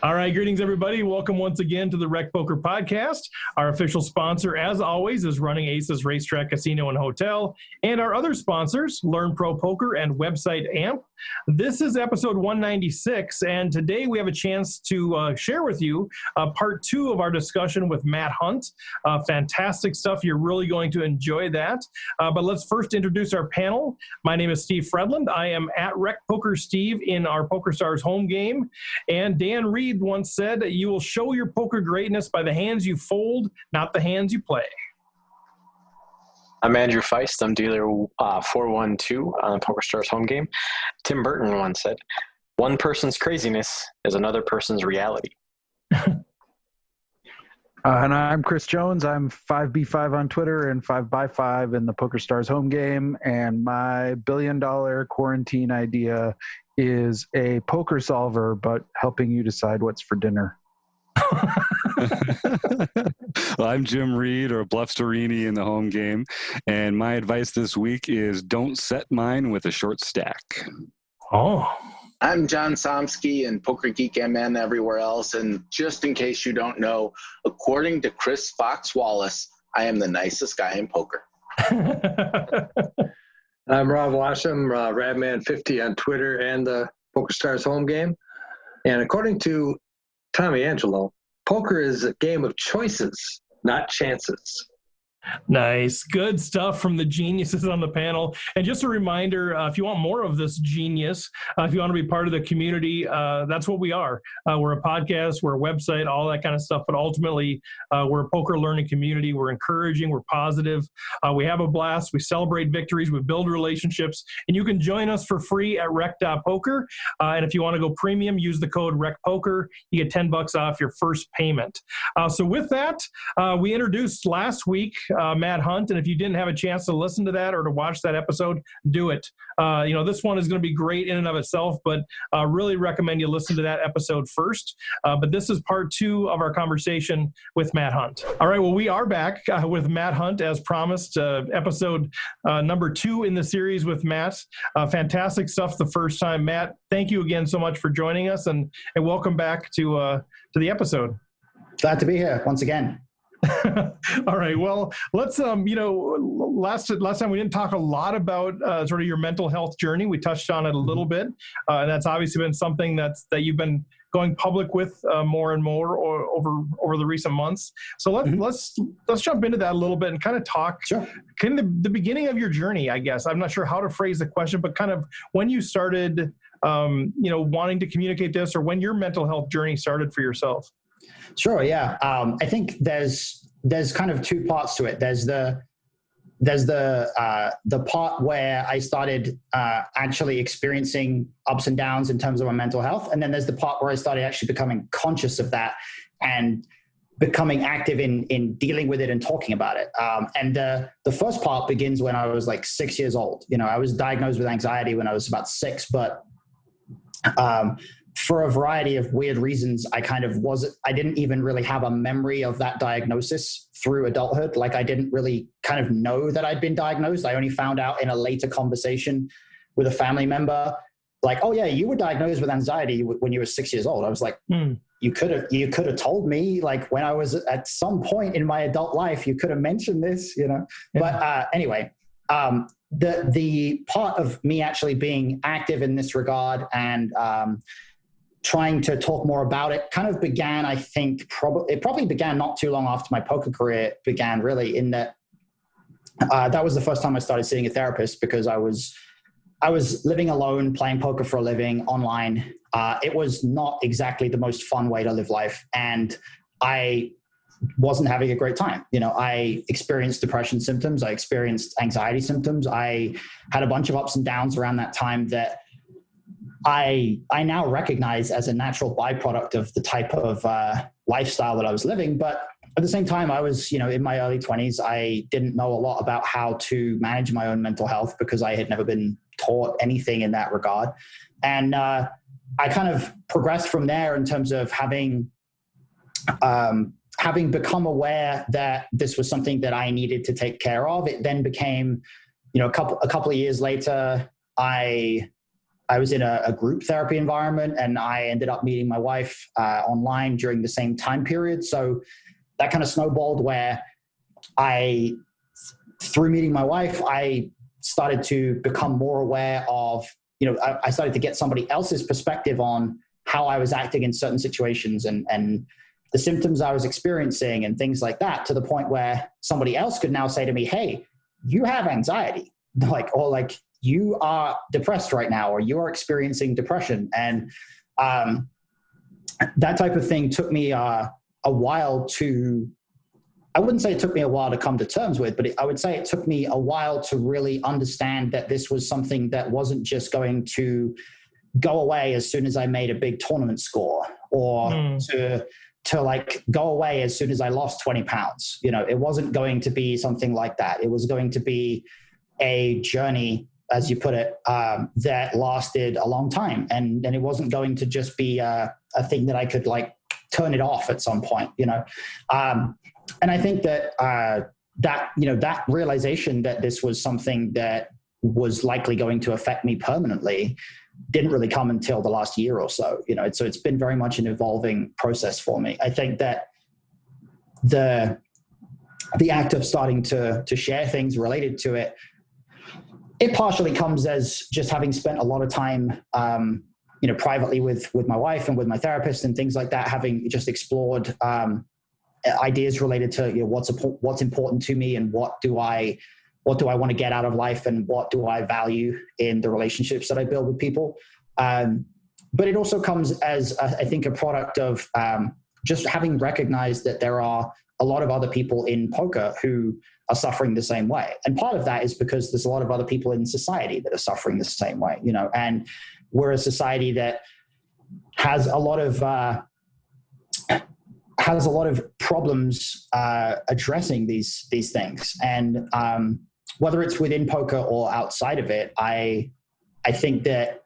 All right, greetings, everybody. Welcome once again to the Rec Poker Podcast. Our official sponsor, as always, is Running Aces Racetrack, Casino, and Hotel, and our other sponsors, Learn Pro Poker and website AMP. This is episode 196, and today we have a chance to share with you part two of our discussion with Matt Hunt. Fantastic stuff. You're really going to enjoy that. But let's first introduce our panel. My name is Steve Fredland. I am at Rec Poker Steve in our PokerStars home game, and Dan Reed once said, "You will show your poker greatness by the hands you fold, not the hands you play." I'm Andrew Feist. I'm dealer 412 on PokerStars home game. Tim Burton once said, "One person's craziness is another person's reality." And I'm Chris Jones. I'm 5B5 on Twitter and 5x5 in the PokerStars home game. And my $1 billion quarantine idea is a poker solver, but helping you decide what's for dinner. Well, I'm Jim Reed, or Bluffsterini in the home game. And my advice this week is don't set mine with a short stack. Oh. I'm John Somsky and Poker Geek MN everywhere else. And just in case you don't know, according to Chris Fox Wallace, I am the nicest guy in poker. I'm Rob Washam, Radman50 on Twitter and the PokerStars home game. And according to Tommy Angelo, poker is a game of choices, not chances. Nice. Good stuff from the geniuses on the panel. And just a reminder, if you want more of this genius, if you want to be part of the community, that's what we are. We're a podcast, we're a website, all that kind of stuff. But ultimately, we're a poker learning community. We're encouraging, we're positive. We have a blast. We celebrate victories. We build relationships. And you can join us for free at rec.poker. And if you want to go premium, use the code RECPOKER. You get $10 off your first payment. So with that, we introduced last week Matt Hunt, and if you didn't have a chance to listen to that or to watch that episode, do it. This one is going to be great in and of itself, but really recommend you listen to that episode first. But this is part two of our conversation with Matt Hunt. All right, well, we are back with Matt Hunt as promised, episode number 2 in the series with Matt. Fantastic stuff the first time. Matt, thank you again so much for joining us, and welcome back to the episode. Glad to be here once again. All right. Well, let's, last time we didn't talk a lot about sort of your mental health journey. We touched on it a little bit. And that's obviously been something that you've been going public with more and more over the recent months. So let's jump into that a little bit and kind of talk kind of the beginning of your journey, I guess. I'm not sure how to phrase the question, but kind of when you started, wanting to communicate this, or when your mental health journey started for yourself. Sure. Yeah. I think there's kind of two parts to it. There's the part where I started actually experiencing ups and downs in terms of my mental health, and then there's the part where I started actually becoming conscious of that and becoming active in dealing with it and talking about it. And the first part begins when I was like 6 years old. I was diagnosed with anxiety when I was about 6, but for a variety of weird reasons, I didn't even really have a memory of that diagnosis through adulthood. Like, I didn't really kind of know that I'd been diagnosed. I only found out in a later conversation with a family member, like, "Oh yeah, you were diagnosed with anxiety when you were 6 years old." I was like, You could have told me, like, when I was at some point in my adult life, you could have mentioned this, Yeah. But anyway, the part of me actually being active in this regard and trying to talk more about it kind of began, I think, it probably began not too long after my poker career began, really, in that that was the first time I started seeing a therapist, because I was living alone, playing poker for a living online. It was not exactly the most fun way to live life, and I wasn't having a great time. I experienced depression symptoms. I experienced anxiety symptoms. I had a bunch of ups and downs around that time that I now recognize as a natural byproduct of the type of lifestyle that I was living. But at the same time, I was, in my early 20s. I didn't know a lot about how to manage my own mental health because I had never been taught anything in that regard. And I kind of progressed from there in terms of having become aware that this was something that I needed to take care of. It then became, a couple of years later, I in a group therapy environment, and I ended up meeting my wife online during the same time period. So that kind of snowballed where through meeting my wife, I started to become more aware of, I started to get somebody else's perspective on how I was acting in certain situations and the symptoms I was experiencing and things like that, to the point where somebody else could now say to me, hey, you have anxiety, or you are depressed right now, or you are experiencing depression. And that type of thing took me a while to, I wouldn't say it took me a while to come to terms with, but I would say it took me a while to really understand that this was something that wasn't just going to go away as soon as I made a big tournament score, or to go away as soon as I lost 20 pounds. It wasn't going to be something like that. It was going to be a journey, as you put it, that lasted a long time. And it wasn't going to just be a thing that I could turn it off at some point, and I think that that realization that this was something that was likely going to affect me permanently didn't really come until the last year or so. So it's been very much an evolving process for me. I think that the act of starting to share things related to it, it partially comes as just having spent a lot of time, privately with my wife and with my therapist and things like that, having just explored ideas related to what's important to me, and what do I want to get out of life, and what do I value in the relationships that I build with people. But it also comes as I think a product of just having recognized that there are a lot of other people in poker who are suffering the same way. And part of that is because there's a lot of other people in society that are suffering the same way, and we're a society that has a lot of problems addressing these things. And whether it's within poker or outside of it, I think that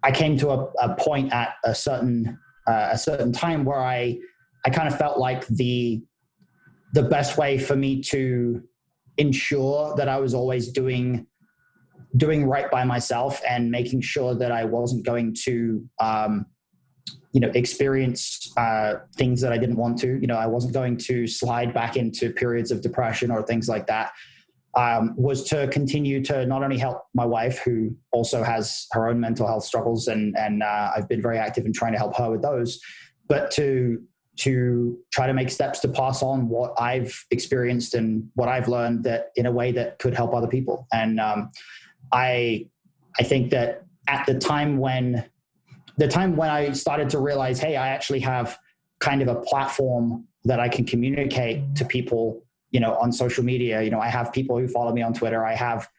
I came to a point at a certain time where I kind of felt like the best way for me to ensure that I was always doing right by myself, and making sure that I wasn't going to experience things that I didn't want to. I wasn't going to slide back into periods of depression or things like that, was to continue to not only help my wife, who also has her own mental health struggles, and I've been very active in trying to help her with those, but to try to make steps to pass on what I've experienced and what I've learned, that in a way that could help other people. And I think that at the time when I started to realize, hey, I actually have kind of a platform that I can communicate to people, on social media. I have people who follow me on Twitter. I have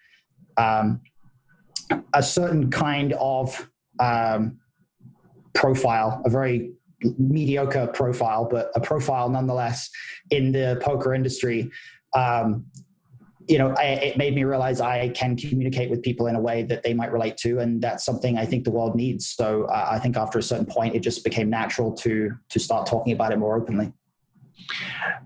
a certain kind of profile, a very mediocre profile, but a profile nonetheless in the poker industry. It made me realize I can communicate with people in a way that they might relate to, and that's something I think the world needs. So I think after a certain point, it just became natural to start talking about it more openly.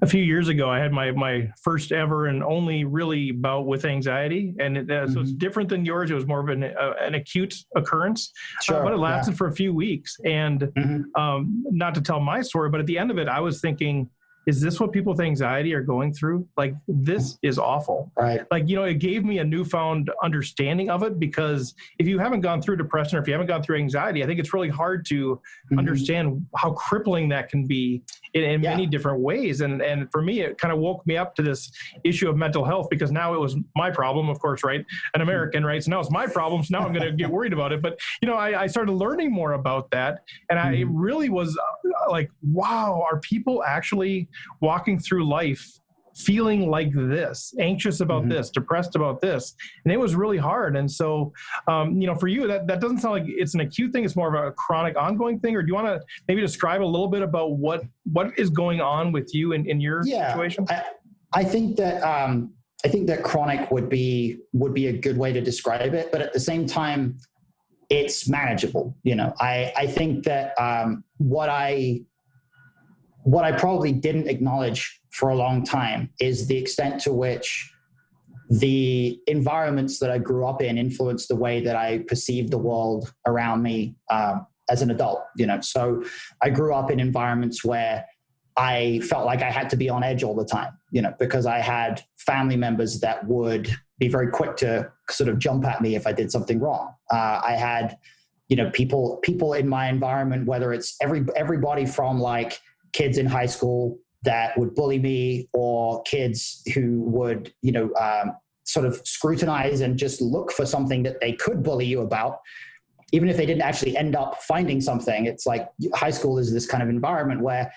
A few years ago, I had my first ever and only really bout with anxiety, and so it's different than yours. It was more of an acute occurrence, but it lasted for a few weeks. And not to tell my story, but at the end of it, I was thinking, is this what people with anxiety are going through? Like, this is awful. Right. It gave me a newfound understanding of it, because if you haven't gone through depression, or if you haven't gone through anxiety, I think it's really hard to understand how crippling that can be in many different ways. And for me, it kind of woke me up to this issue of mental health, because now it was my problem, of course, right? An American, right? So now it's my problem. So now I'm going to get worried about it. But, I started learning more about that. And I really was like, wow, are people actually walking through life feeling like this, anxious about this, depressed about this? And it was really hard. And so, for you, that doesn't sound like it's an acute thing. It's more of a chronic, ongoing thing. Or do you want to maybe describe a little bit about what is going on with you in your situation? I think that chronic would be a good way to describe it, but at the same time, it's manageable. I think that what I probably didn't acknowledge for a long time is the extent to which the environments that I grew up in influenced the way that I perceived the world around me as an adult. So I grew up in environments where I felt like I had to be on edge all the time, because I had family members that would be very quick to sort of jump at me if I did something wrong. I had, people in my environment, whether it's everybody from like kids in high school that would bully me, or kids who would, sort of scrutinize and just look for something that they could bully you about, even if they didn't actually end up finding something. It's like high school is this kind of environment where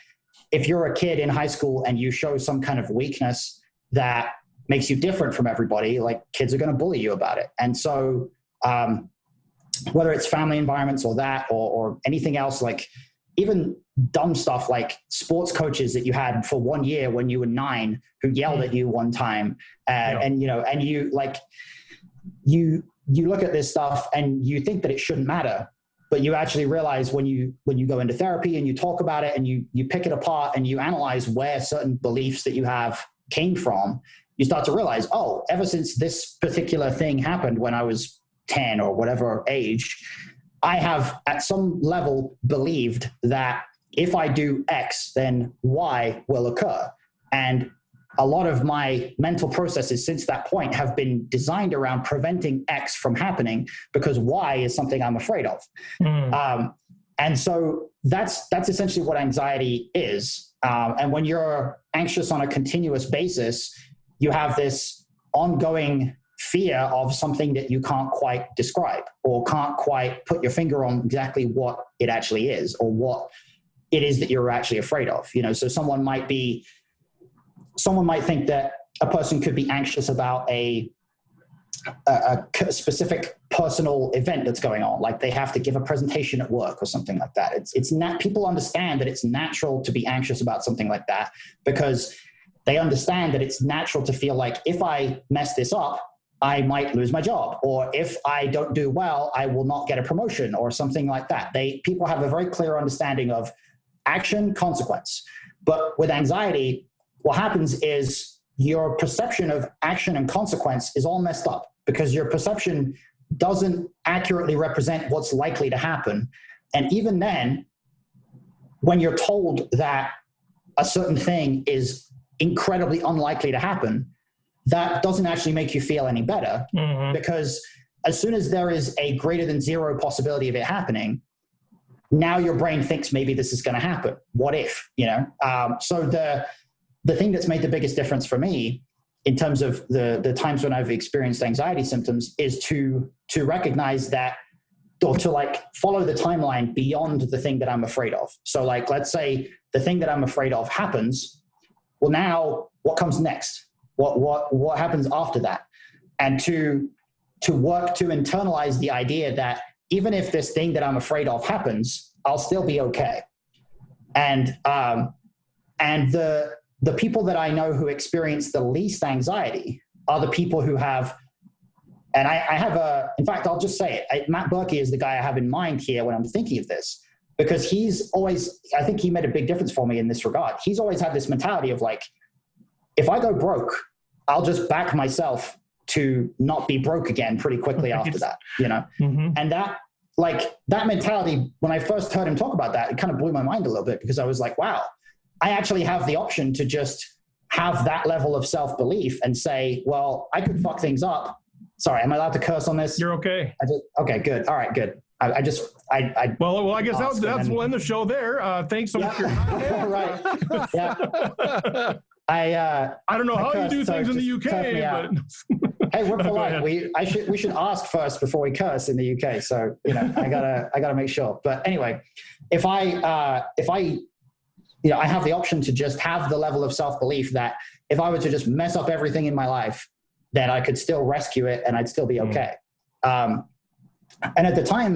if you're a kid in high school and you show some kind of weakness that makes you different from everybody, like kids are going to bully you about it. And so whether it's family environments or that, or anything else, like even dumb stuff like sports coaches that you had for 1 year when you were 9 who yelled at you one time, and you like you look at this stuff and you think that it shouldn't matter, but you actually realize when you go into therapy and you talk about it and you pick it apart and you analyze where certain beliefs that you have came from, you start to realize, oh, ever since this particular thing happened when I was 10 or whatever age, I have at some level believed that if I do X, then Y will occur. And a lot of my mental processes since that point have been designed around preventing X from happening because Y is something I'm afraid of. And so that's essentially what anxiety is. And when you're anxious on a continuous basis, you have this ongoing fear of something that you can't quite describe or can't quite put your finger on exactly what it actually is or what it is that you're actually afraid of. So someone might think that a person could be anxious about a specific personal event that's going on, like they have to give a presentation at work or something like that. People understand that it's natural to be anxious about something like that because they understand that it's natural to feel like if I mess this up, I might lose my job, or if I don't do well, I will not get a promotion or something like that. People have a very clear understanding of action, consequence. But with anxiety, what happens is your perception of action and consequence is all messed up because your perception doesn't accurately represent what's likely to happen. And even then, when you're told that a certain thing is incredibly unlikely to happen, that doesn't actually make you feel any better because as soon as there is a greater than zero possibility of it happening, now your brain thinks maybe this is going to happen. What if, So the thing that's made the biggest difference for me in terms of the times when I've experienced anxiety symptoms is to recognize that, or to like follow the timeline beyond the thing that I'm afraid of. So like, let's say the thing that I'm afraid of happens. Well, now what comes next? What happens after that? And to work to internalize the idea that even if this thing that I'm afraid of happens, I'll still be okay. And the people that I know who experience the least anxiety are the people who have, and I have in fact, I'll just say it. Matt Berkey is the guy I have in mind here when I'm thinking of this, because I think he made a big difference for me in this regard. He's always had this mentality of like, if I go broke, I'll just back myself to not be broke again pretty quickly after that, And that mentality, when I first heard him talk about that, it kind of blew my mind a little bit because I was like, wow, I actually have the option to just have that level of self-belief and say, well, I could fuck things up. Sorry, am I allowed to curse on this? You're okay. Okay, good. All right, good. Well, I guess we'll end the show there. Thanks so much for your time. Right. Yeah. I don't know how you do things in the UK, but hey, we're polite. We should ask first before we curse in the UK. So I gotta make sure. But anyway, if I I have the option to just have the level of self-belief that if I were to just mess up everything in my life, then I could still rescue it and I'd still be okay. And at the time,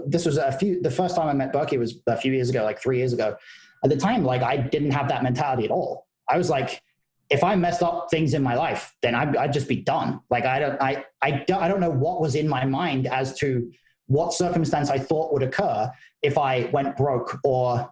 this was the first time I met Berkey was a few years ago, like 3 years ago. At the time, I didn't have that mentality at all. I was like, if I messed up things in my life, then I'd just be done. I don't know what was in my mind as to what circumstance I thought would occur if I went broke or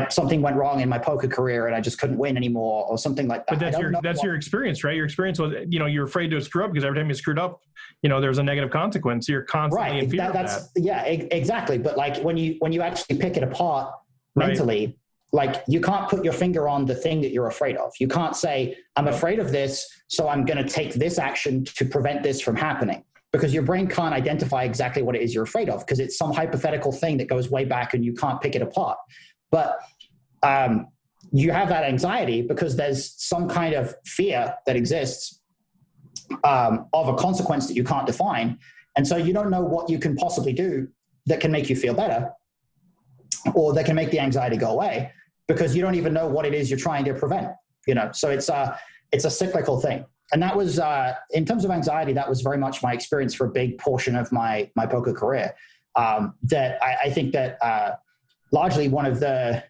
something went wrong in my poker career and I just couldn't win anymore or something like that. But that's your experience, right? Your experience was, you're afraid to screw up because every time you screwed up, there's a negative consequence. You're constantly in fear of that. Yeah, exactly. But like when you actually pick it apart mentally, like you can't put your finger on the thing that you're afraid of. You can't say, I'm afraid of this, so I'm going to take this action to prevent this from happening. Because your brain can't identify exactly what it is you're afraid of, because it's some hypothetical thing that goes way back and you can't pick it apart. But you have that anxiety because there's some kind of fear that exists of a consequence that you can't define. And so you don't know what you can possibly do that can make you feel better or that can make the anxiety go away, because you don't even know what it is you're trying to prevent. So it's a cyclical thing. And that was, in terms of anxiety, that was very much my experience for a big portion of my poker career. That I think that largely one of the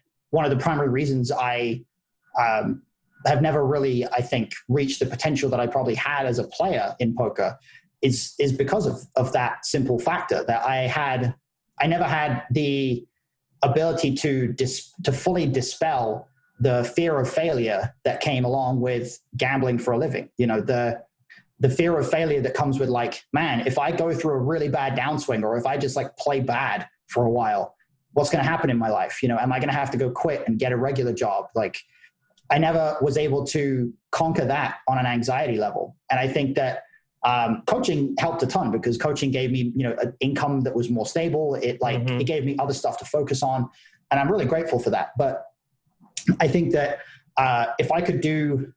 primary reasons I have never really, I think, reached the potential that I probably had as a player in poker is because of that simple factor, that I never had the ability to fully dispel the fear of failure that came along with gambling for a living. The fear of failure that comes with, like, man, if I go through a really bad downswing, or if I just like play bad for a while, what's going to happen in my life? Am I going to have to go quit and get a regular job? Like, I never was able to conquer that on an anxiety level. And I think that coaching helped a ton, because coaching gave me, an income that was more stable. It gave me other stuff to focus on. And I'm really grateful for that. But I think that if I could do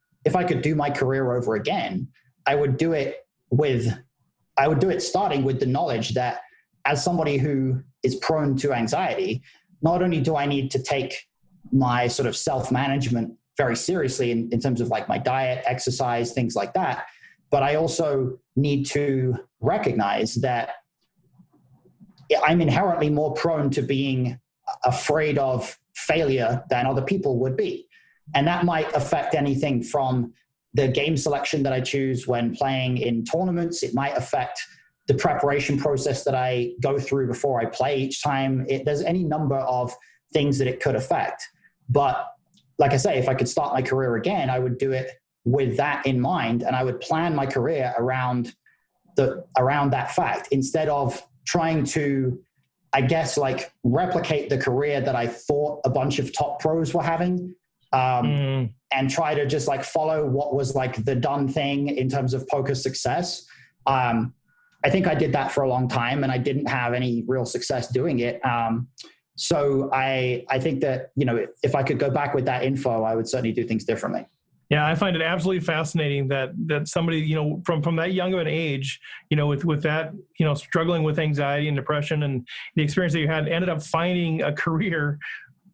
my career over again, I would do it starting with the knowledge that, as somebody who is prone to anxiety, not only do I need to take my sort of self-management very seriously in terms of like my diet, exercise, things like that, but I also need to recognize that I'm inherently more prone to being afraid of failure than other people would be. And that might affect anything from the game selection that I choose when playing in tournaments. It might affect the preparation process that I go through before I play each time. There's any number of things that it could affect. But like I say, if I could start my career again, I would do it with that in mind, and I would plan my career around that fact, instead of trying to, I guess, like replicate the career that I thought a bunch of top pros were having, and try to just like follow what was like the done thing in terms of poker success. I think I did that for a long time, and I didn't have any real success doing it. So I think that, if I could go back with that info, I would certainly do things differently. Yeah, I find it absolutely fascinating that somebody, from that young of an age, with that, struggling with anxiety and depression, and the experience that you had, ended up finding a career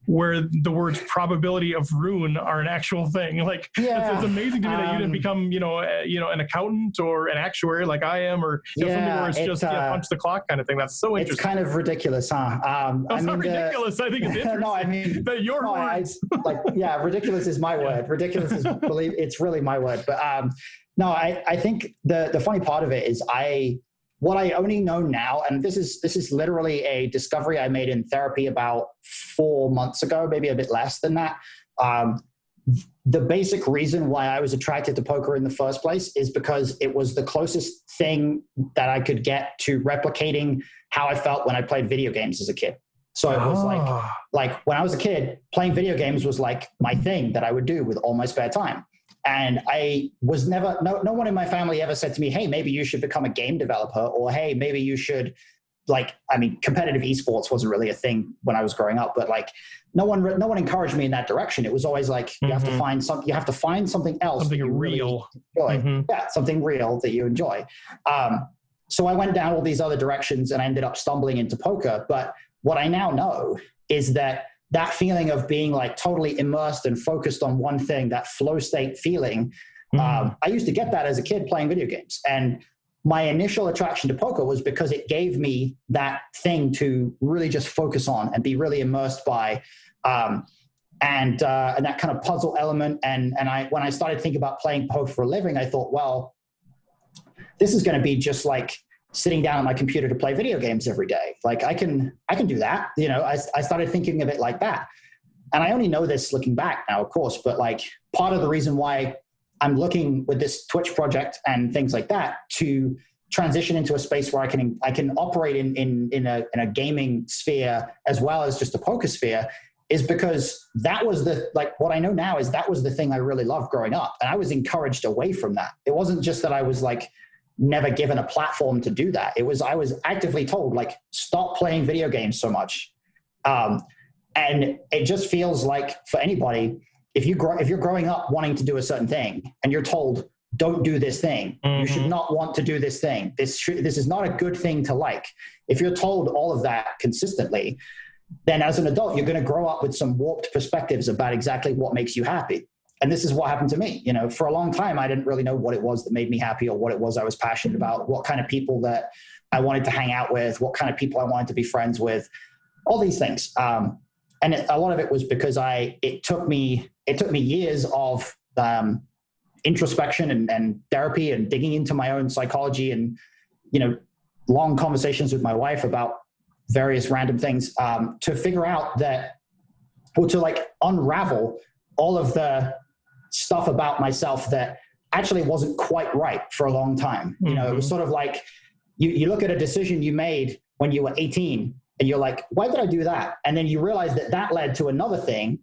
where the words probability of ruin are an actual thing. Like, it's amazing to me that you didn't become, an accountant or an actuary like I am, or something where it's just punch the clock kind of thing. That's so interesting. It's kind of ridiculous, huh? It's not ridiculous. I think it's interesting. No, I mean, that your words. Ridiculous is my word. Ridiculous is, it's really my word. But no, I think the funny part of it is what I only know now, and this is literally a discovery I made in therapy about 4 months ago, maybe a bit less than that. The basic reason why I was attracted to poker in the first place is because it was the closest thing that I could get to replicating how I felt when I played video games as a kid. So it was like when I was a kid, playing video games was like my thing that I would do with all my spare time. And I was never, no one in my family ever said to me, hey, maybe you should become a game developer, or hey, maybe you should, competitive esports wasn't really a thing when I was growing up, but like no one encouraged me in that direction. It was always like, you have to find something else. Something real. Really enjoy. Yeah, something real that you enjoy. So I went down all these other directions and I ended up stumbling into poker. But what I now know is that feeling of being like totally immersed and focused on one thing, that flow state feeling, I used to get that as a kid playing video games. And my initial attraction to poker was because it gave me that thing to really just focus on and be really immersed by, and that kind of puzzle element. And when I started thinking about playing poker for a living, I thought, well, this is going to be just like sitting down on my computer to play video games every day. Like I can do that. I started thinking of it like that. and I only know this looking back now, of course, but like part of the reason why I'm looking with this Twitch project and things like that to transition into a space where I can operate in a gaming sphere as well as just a poker sphere is because that was what I know now is that was the thing I really loved growing up. And I was encouraged away from that. It wasn't just that I was like never given a platform to do that. I was actively told like, stop playing video games so much. And it just feels like for anybody, if you're growing up wanting to do a certain thing and you're told, don't do this thing, you should not want to do this thing. This is not a good thing to like. If you're told all of that consistently, then as an adult, you're going to grow up with some warped perspectives about exactly what makes you happy. And this is what happened to me. You know, for a long time, I didn't really know what it was that made me happy or what it was I was passionate about, what kind of people that I wanted to hang out with, what kind of people I wanted to be friends with, all these things. And a lot of it was because it took me years of introspection and therapy and digging into my own psychology and, you know, long conversations with my wife about various random things to figure out that, or to like unravel all of the stuff about myself that actually wasn't quite right for a long time. You know, it was sort of like you look at a decision you made when you were 18 and you're like, why did I do that? And then you realize that led to another thing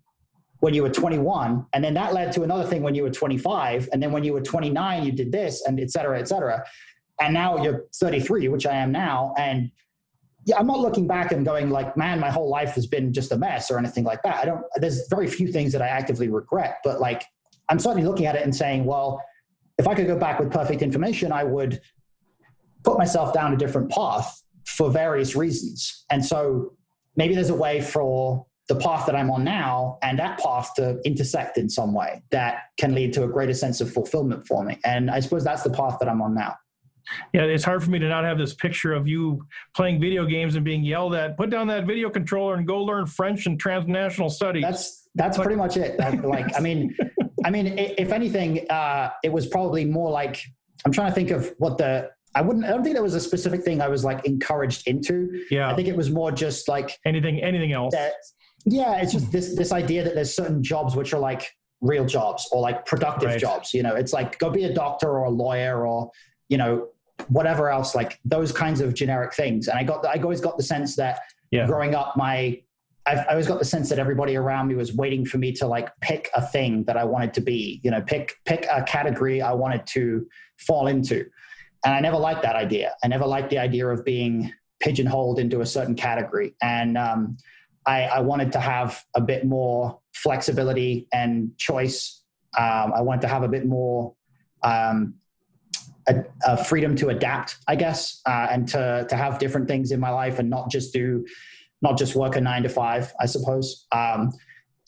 when you were 21, and then that led to another thing when you were 25, and then when you were 29, you did this, and et cetera, et cetera. And now you're 33, which I am now, and yeah, I'm not looking back and going like, man, my whole life has been just a mess or anything like that. There's very few things that I actively regret, but like, I'm certainly looking at it and saying, well, if I could go back with perfect information, I would put myself down a different path for various reasons. And so maybe there's a way for the path that I'm on now and that path to intersect in some way that can lead to a greater sense of fulfillment for me. And I suppose that's the path that I'm on now. Yeah, it's hard for me to not have this picture of you playing video games and being yelled at, put down that video controller and go learn French and transnational studies. That's pretty much it. I mean, if anything, it was probably more like, I'm trying to think of I don't think there was a specific thing I was like encouraged into. Yeah. I think it was more just like anything else. It's just this idea that there's certain jobs which are like real jobs or like productive jobs. You know, it's like go be a doctor or a lawyer or, you know, whatever else, like those kinds of generic things. And I always got the sense that growing up, I always got the sense that everybody around me was waiting for me to like pick a thing that I wanted to be, you know, pick a category I wanted to fall into. And I never liked that idea. I never liked the idea of being pigeonholed into a certain category. And I wanted to have a bit more flexibility and choice. I wanted to have a bit more a freedom to adapt, I guess, and to have different things in my life and not just work a 9 to 5, I suppose.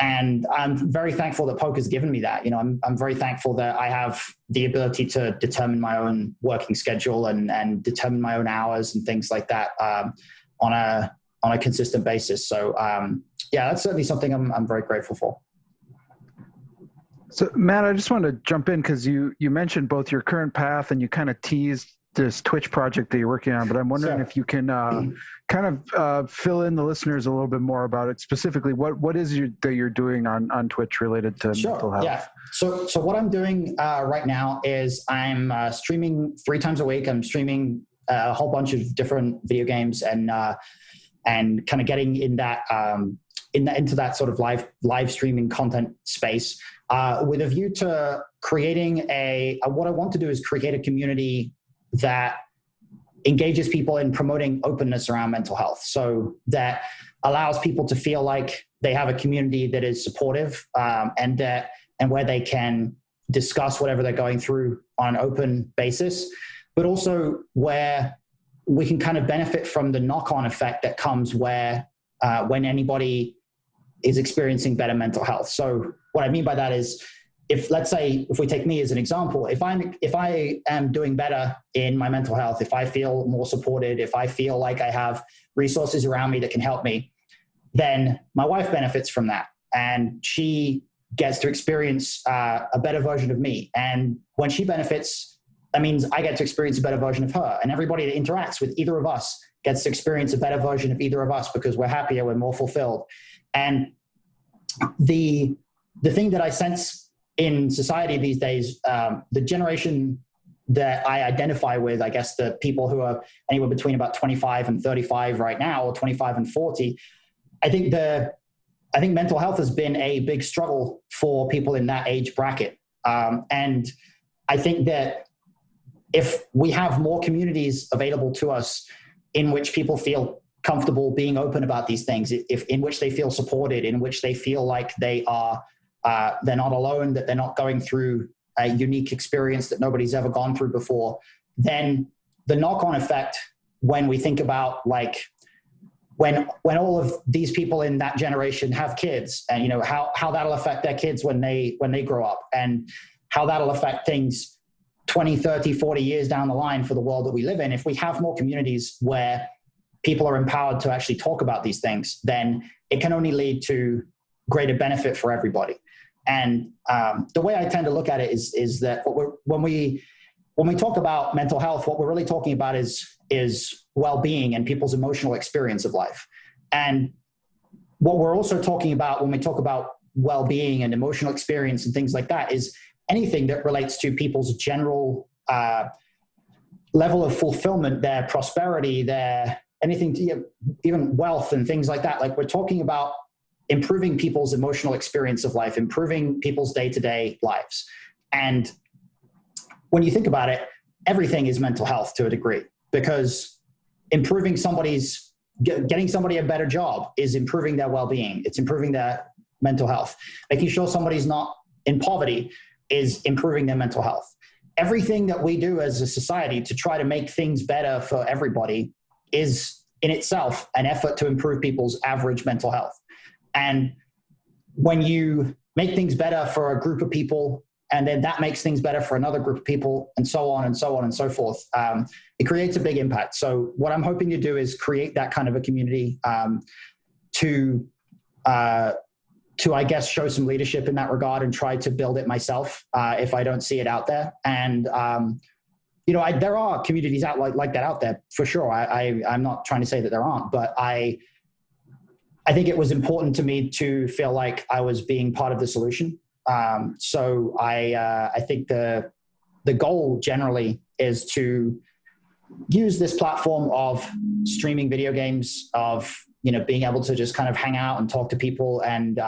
And I'm very thankful that poker's given me that. You know, I'm very thankful that I have the ability to determine my own working schedule and determine my own hours and things like that on a consistent basis. So that's certainly something I'm very grateful for. So Matt, I just wanted to jump in because you mentioned both your current path and you kind of teased this Twitch project that you're working on, but I'm wondering if you can kind of fill in the listeners a little bit more about it. Specifically, what is that you're doing on Twitch related to mental health? Yeah. So what I'm doing right now is I'm streaming 3 times a week. I'm streaming a whole bunch of different video games and kind of getting in that into that sort of live streaming content space with a view to creating what I want to do is create a community that engages people in promoting openness around mental health. So that allows people to feel like they have a community that is supportive and where they can discuss whatever they're going through on an open basis, but also where we can kind of benefit from the knock-on effect that comes when anybody is experiencing better mental health. So what I mean by that is, if we take me as an example, if I am doing better in my mental health, if I feel more supported, if I feel like I have resources around me that can help me, then my wife benefits from that. And she gets to experience a better version of me. And when she benefits, that means I get to experience a better version of her. And everybody that interacts with either of us gets to experience a better version of either of us because we're happier, we're more fulfilled. And the thing that I sense in society these days, the generation that I identify with, I guess the people who are anywhere between about 25 and 35 right now, or 25 and 40, I think mental health has been a big struggle for people in that age bracket. And I think that if we have more communities available to us in which people feel comfortable being open about these things, in which they feel supported, in which they feel like they're not alone, that they're not going through a unique experience that nobody's ever gone through before, then the knock-on effect when we think about like when all of these people in that generation have kids, and you know how that'll affect their kids when they grow up, and how that'll affect things 20, 30, 40 years down the line for the world that we live in. If we have more communities where people are empowered to actually talk about these things, then it can only lead to greater benefit for everybody. And the way I tend to look at it is that when we talk about mental health, what we're really talking about is well-being and people's emotional experience of life. And what we're also talking about when we talk about well-being and emotional experience and things like that is anything that relates to people's general level of fulfillment, their prosperity, their anything to even wealth and things like that. Like we're talking about improving people's emotional experience of life, improving people's day-to-day lives. And when you think about it, everything is mental health to a degree, because improving getting somebody a better job is improving their well-being. It's improving their mental health. Making sure somebody's not in poverty is improving their mental health. Everything that we do as a society to try to make things better for everybody is in itself an effort to improve people's average mental health. And when you make things better for a group of people, and then that makes things better for another group of people, and so on and so on and so forth, it creates a big impact. So what I'm hoping to do is create that kind of a community to, I guess, show some leadership in that regard and try to build it myself if I don't see it out there. And there are communities out like that out there for sure. I'm not trying to say that there aren't, but I think it was important to me to feel like I was being part of the solution. So I think the goal generally is to use this platform of streaming video games, of being able to just kind of hang out and talk to people and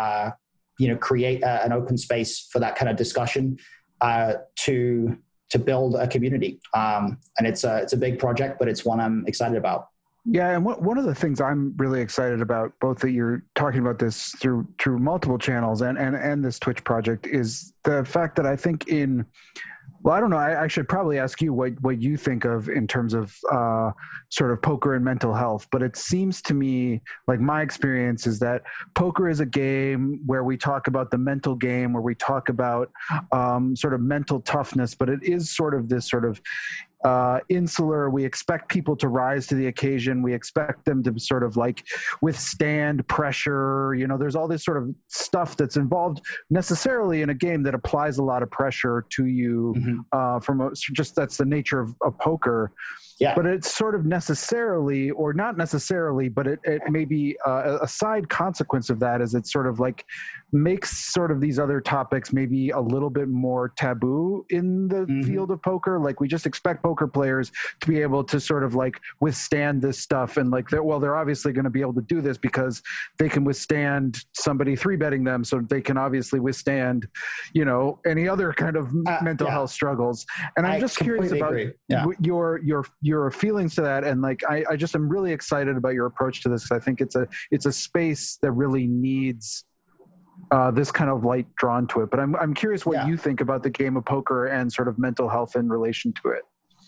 create an open space for that kind of discussion to build a community. And it's a big project, but it's one I'm excited about. Yeah, and one of the things I'm really excited about, both that you're talking about this through multiple channels and this Twitch project, is the fact that I think I don't know, I should probably ask you what you think of in terms of sort of poker and mental health. But it seems to me like my experience is that poker is a game where we talk about the mental game, where we talk about sort of mental toughness, but it is sort of this sort of insular. We expect people to rise to the occasion. We expect them to sort of like withstand pressure. There's all this sort of stuff that's involved necessarily in a game that applies a lot of pressure to you that's the nature of poker. Yeah. But it's sort of necessarily, or not necessarily, but it may be a side consequence of that is it sort of like makes sort of these other topics maybe a little bit more taboo in the field of poker. Like we just expect poker players to be able to sort of like withstand this stuff, and like they're obviously going to be able to do this because they can withstand somebody 3-betting them, so they can obviously withstand any other kind of mental health struggles. And I'm just curious about your feelings to that, and like I just am really excited about your approach to this, because I think it's a space that really needs this kind of light drawn to it. But I'm curious what you think about the game of poker and sort of mental health in relation to it.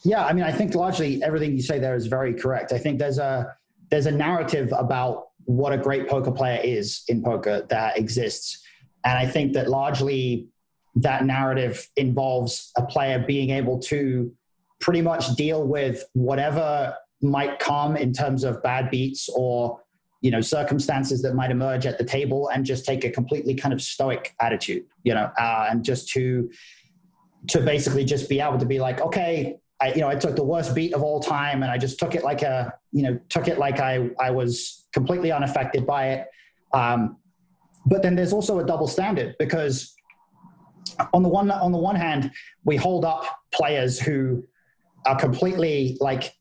Yeah, I mean, I think largely everything you say there is very correct. I think there's a narrative about what a great poker player is in poker that exists. And I think that largely that narrative involves a player being able to pretty much deal with whatever might come in terms of bad beats or circumstances that might emerge at the table, and just take a completely kind of stoic attitude, and just to basically just be able to be like, okay, I took the worst beat of all time, and I just took it like I was completely unaffected by it. But then there's also a double standard, because on the one hand, we hold up players who are completely like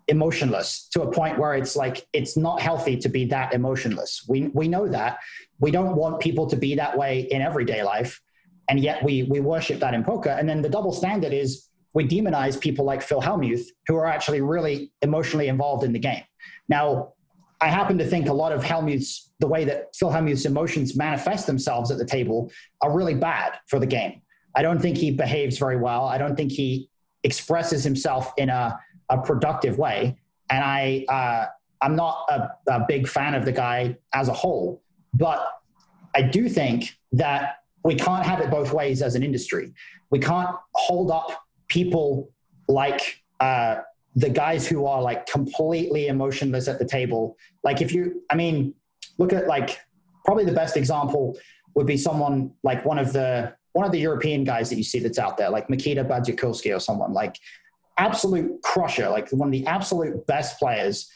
emotionless to a point where it's like, it's not healthy to be that emotionless. We know that. We don't want people to be that way in everyday life. And yet we worship that in poker. And then the double standard is we demonize people like Phil Hellmuth, who are actually really emotionally involved in the game. Now, I happen to think a lot of the way that Phil Hellmuth's emotions manifest themselves at the table are really bad for the game. I don't think he behaves very well. I don't think he expresses himself in a productive way. And I'm not a big fan of the guy as a whole, but I do think that we can't have it both ways as an industry. We can't hold up people like the guys who are like completely emotionless at the table. Like look at like, probably the best example would be someone like one of the European guys that you see that's out there, like Mikita Badziakulski or someone, like absolute crusher, like one of the absolute best players,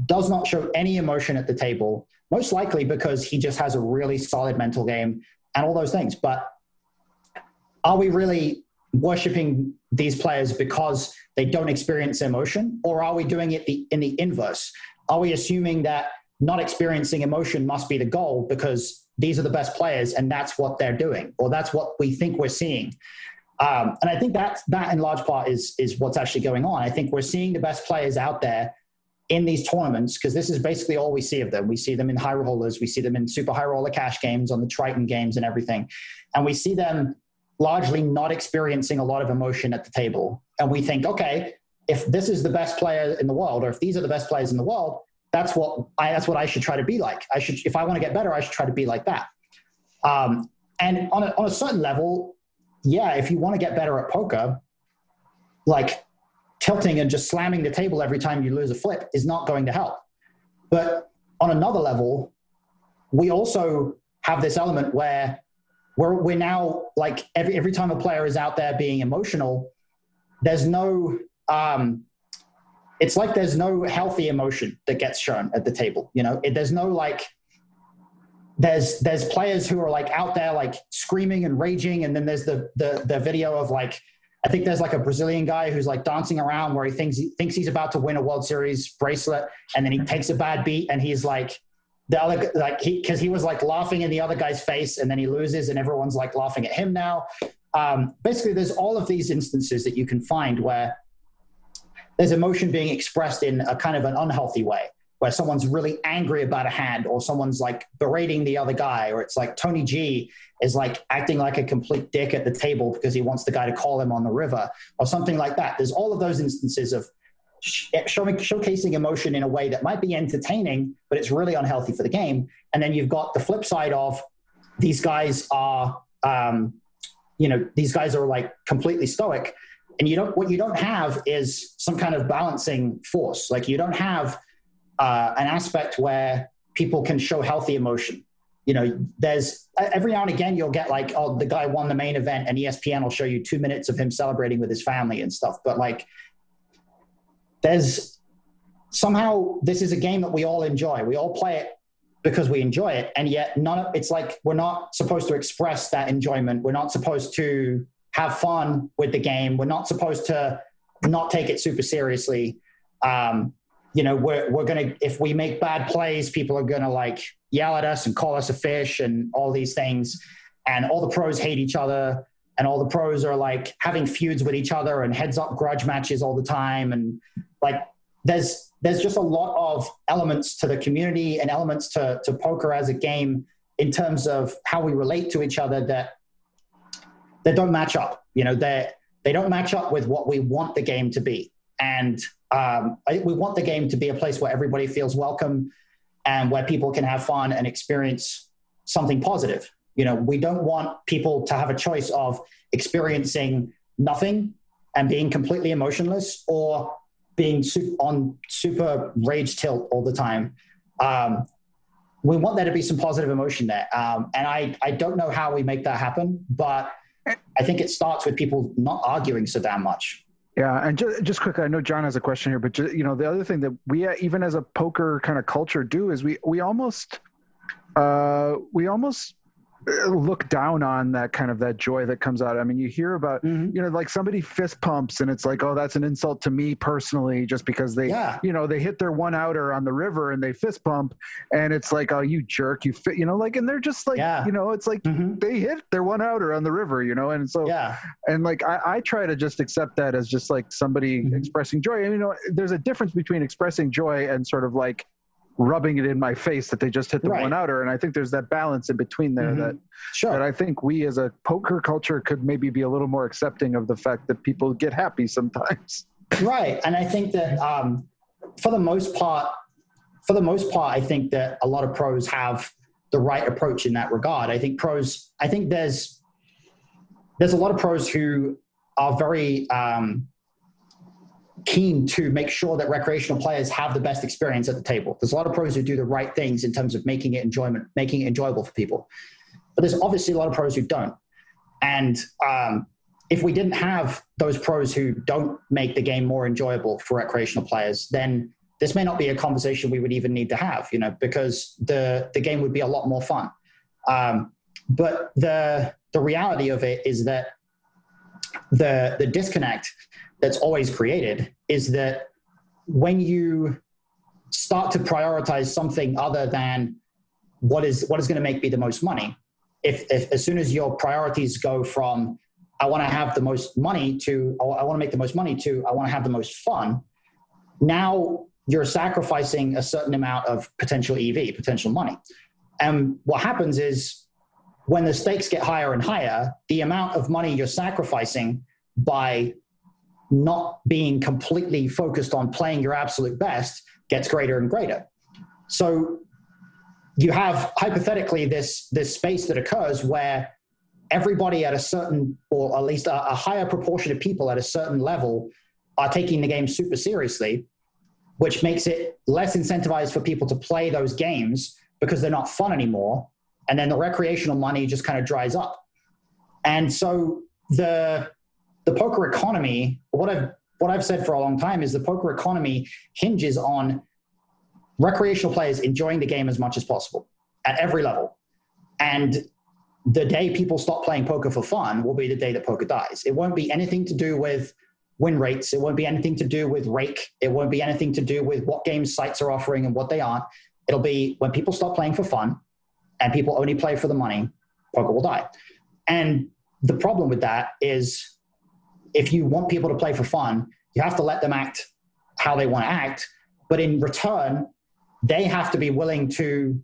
does not show any emotion at the table, most likely because he just has a really solid mental game and all those things. But are we really worshiping these players because they don't experience emotion, or are we doing it in the inverse? Are we assuming that not experiencing emotion must be the goal because these are the best players and that's what they're doing, or that's what we think we're seeing? And I think that in large part is what's actually going on. I think we're seeing the best players out there in these tournaments, because this is basically all we see of them. We see them in high rollers, we see them in super high roller cash games, on the Triton games and everything. And we see them largely not experiencing a lot of emotion at the table. And we think, okay, if this is the best player in the world, or if these are the best players in the world, that's what I should try to be like. If I want to get better, I should try to be like that. And on a certain level, yeah, if you want to get better at poker, like tilting and just slamming the table every time you lose a flip is not going to help. But on another level, we also have this element where we're now like every time a player is out there being emotional, there's no it's like there's no healthy emotion that gets shown at the table. There's no like, there's players who are like out there like screaming and raging, and then there's the video of like, I think there's like a Brazilian guy who's like dancing around where he thinks he's about to win a World Series bracelet, and then he takes a bad beat and he's like, the other, like because he was like laughing in the other guy's face, and then he loses and everyone's like laughing at him now. Basically, there's all of these instances that you can find where there's emotion being expressed in a kind of an unhealthy way, where someone's really angry about a hand, or someone's like berating the other guy, or it's like Tony G is like acting like a complete dick at the table because he wants the guy to call him on the river, or something like that. There's all of those instances of showcasing emotion in a way that might be entertaining, but it's really unhealthy for the game. And then you've got the flip side of these guys are, these guys are like completely stoic. And what you don't have is some kind of balancing force. Like you don't have an aspect where people can show healthy emotion. There's every now and again you'll get like, oh, the guy won the main event, and ESPN will show you 2 minutes of him celebrating with his family and stuff. But like, there's somehow this is a game that we all enjoy. We all play it because we enjoy it, and yet it's like we're not supposed to express that enjoyment. We're not supposed to have fun with the game. We're not supposed to not take it super seriously. We're gonna, if we make bad plays, people are gonna like yell at us and call us a fish and all these things. And all the pros hate each other, and all the pros are like having feuds with each other and heads up grudge matches all the time. And like, there's just a lot of elements to the community and elements to poker as a game in terms of how we relate to each other that don't match up. They don't match up with what we want the game to be. And we want the game to be a place where everybody feels welcome and where people can have fun and experience something positive. We don't want people to have a choice of experiencing nothing and being completely emotionless, or being on super rage tilt all the time. We want there to be some positive emotion there. And I don't know how we make that happen, but I think it starts with people not arguing so damn much. Yeah, and just quickly, I know John has a question here, but the other thing that we, even as a poker kind of culture, do is we almost look down on that kind of that joy that comes out. I mean, you hear about, like somebody fist pumps and it's like, oh, that's an insult to me personally, just because they, they hit their one outer on the river and they fist pump, and it's like, oh, you jerk, and they're just like, it's like they hit their one outer on the river, and so, and like, I try to just accept that as just like somebody expressing joy. And, there's a difference between expressing joy and sort of like rubbing it in my face that they just hit the one outer. And I think there's that balance in between there that I think we as a poker culture could maybe be a little more accepting of the fact that people get happy sometimes. Right. And I think that for the most part, I think that a lot of pros have the right approach in that regard. I think there's a lot of pros who are very keen to make sure that recreational players have the best experience at the table. There's a lot of pros who do the right things in terms of making it enjoyable for people. But there's obviously a lot of pros who don't. And if we didn't have those pros who don't make the game more enjoyable for recreational players, then this may not be a conversation we would even need to have, because the game would be a lot more fun. But the reality of it is that the disconnect that's always created is that when you start to prioritize something other than what is going to make me the most money, if as soon as your priorities go from I want to have the most money to I want to make the most money to I want to have the most fun, now you're sacrificing a certain amount of potential EV, potential money. And what happens is when the stakes get higher and higher, the amount of money you're sacrificing by not being completely focused on playing your absolute best gets greater and greater. So you have hypothetically this space that occurs where everybody at a certain, or at least a higher proportion of people at a certain level are taking the game super seriously, which makes it less incentivized for people to play those games because they're not fun anymore. And then the recreational money just kind of dries up. And so the poker economy, what I've said for a long time is the poker economy hinges on recreational players enjoying the game as much as possible at every level. And the day people stop playing poker for fun will be the day that poker dies. It won't be anything to do with win rates. It won't be anything to do with rake. It won't be anything to do with what games sites are offering and what they aren't. It'll be when people stop playing for fun and people only play for the money, poker will die. And the problem with that is if you want people to play for fun, you have to let them act how they want to act. But in return, they have to be willing to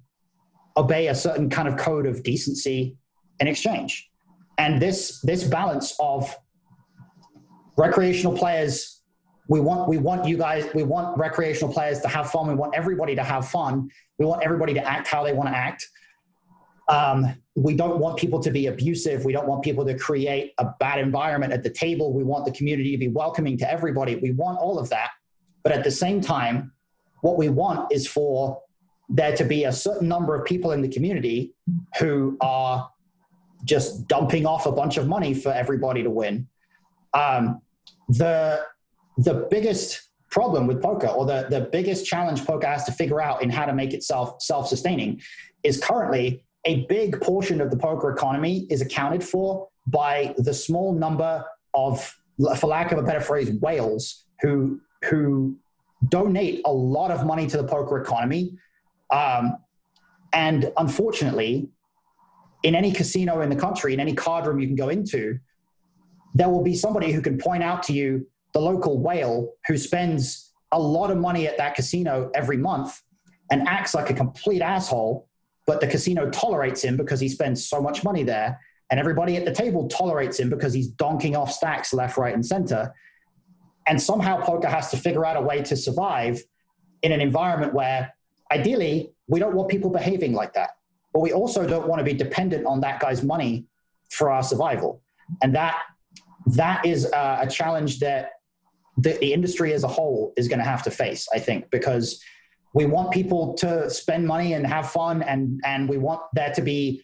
obey a certain kind of code of decency in exchange. And this balance of recreational players, we want recreational players to have fun. We want everybody to have fun. We want everybody to act how they want to act. We don't want people to be abusive. We don't want people to create a bad environment at the table. We want the community to be welcoming to everybody. We want all of that. But at the same time, what we want is for there to be a certain number of people in the community who are just dumping off a bunch of money for everybody to win. The biggest problem with poker, or the biggest challenge poker has to figure out in how to make itself self-sustaining, is currently a big portion of the poker economy is accounted for by the small number of, for lack of a better phrase, whales who donate a lot of money to the poker economy. And unfortunately, in any casino in the country, in any card room you can go into, there will be somebody who can point out to you the local whale who spends a lot of money at that casino every month and acts like a complete asshole, but the casino tolerates him because he spends so much money there, and everybody at the table tolerates him because he's donking off stacks left, right, and center. And somehow poker has to figure out a way to survive in an environment where ideally we don't want people behaving like that, but we also don't want to be dependent on that guy's money for our survival. And that is a challenge that the industry as a whole is going to have to face, I think, because we want people to spend money and have fun, and we want there to be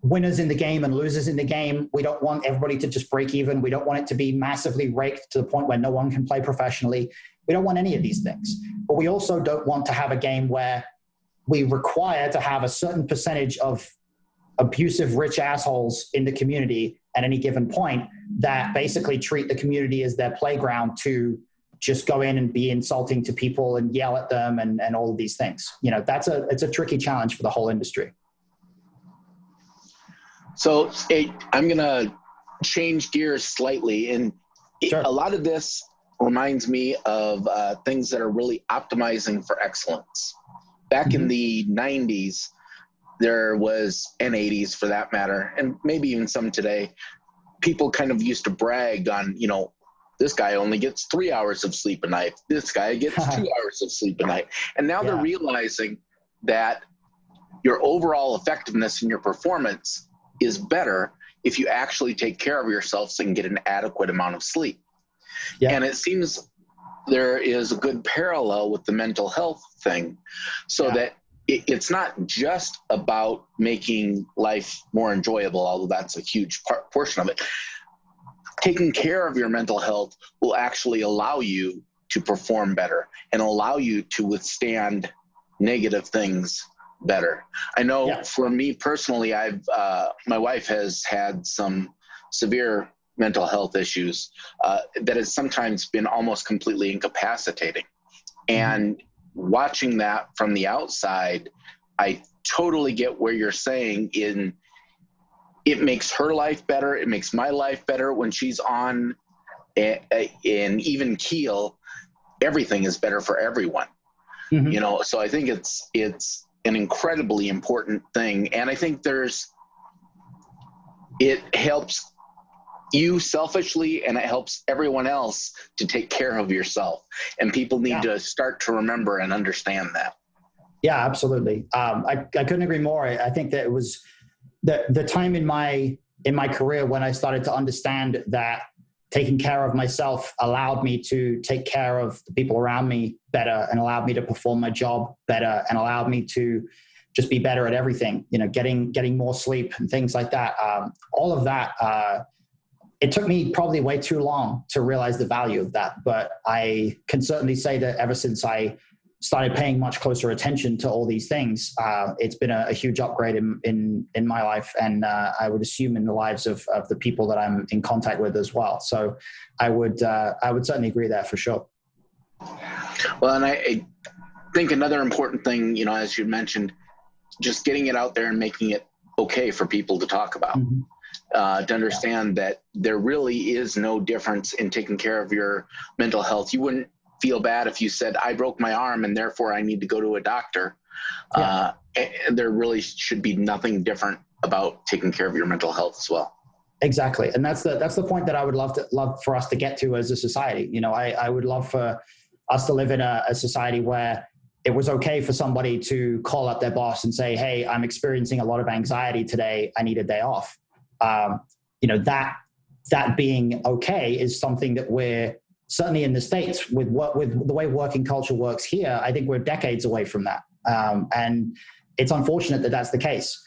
winners in the game and losers in the game. We don't want everybody to just break even. We don't want it to be massively raked to the point where no one can play professionally. We don't want any of these things. But we also don't want to have a game where we require to have a certain percentage of abusive rich assholes in the community at any given point that basically treat the community as their playground to just go in and be insulting to people and yell at them and all of these things. It's a tricky challenge for the whole industry. So I'm going to change gears slightly. And Sure. A lot of this reminds me of things that are really optimizing for excellence. Back in the 90s, there was, and 80s for that matter, and maybe even some today, people kind of used to brag on, this guy only gets 3 hours of sleep a night. This guy gets 2 hours of sleep a night. And now they're realizing that your overall effectiveness in your performance is better if you actually take care of yourself and get an adequate amount of sleep. Yeah. And it seems there is a good parallel with the mental health thing, so that it's not just about making life more enjoyable, although that's a huge portion of it. Taking care of your mental health will actually allow you to perform better and allow you to withstand negative things better. I know for me personally, my wife has had some severe mental health issues that has sometimes been almost completely incapacitating. And watching that from the outside, I totally get where you're saying it makes her life better. It makes my life better when she's on an even keel. Everything is better for everyone. So I think it's an incredibly important thing. And I think it helps you selfishly, and it helps everyone else to take care of yourself. And people need to start to remember and understand that. Yeah, absolutely. I couldn't agree more. I think that it was the time in my career when I started to understand that taking care of myself allowed me to take care of the people around me better, and allowed me to perform my job better, and allowed me to just be better at everything, getting more sleep and things like that. All of that, it took me probably way too long to realize the value of that. But I can certainly say that ever since I started paying much closer attention to all these things, it's been a huge upgrade in my life, and I would assume in the lives of the people that I'm in contact with as well. So I would certainly agree there for sure. Well, and I think another important thing, as you mentioned, just getting it out there and making it okay for people to talk about. To understand that there really is no difference in taking care of your mental health. You wouldn't feel bad if you said, I broke my arm and therefore I need to go to a doctor. And there really should be nothing different about taking care of your mental health as well. Exactly. And that's the point that I would love for us to get to as a society. I would love for us to live in a society where it was okay for somebody to call up their boss and say, hey, I'm experiencing a lot of anxiety today. I need a day off. That being okay is something that we're certainly in the States with the way working culture works here. I think we're decades away from that. And it's unfortunate that that's the case.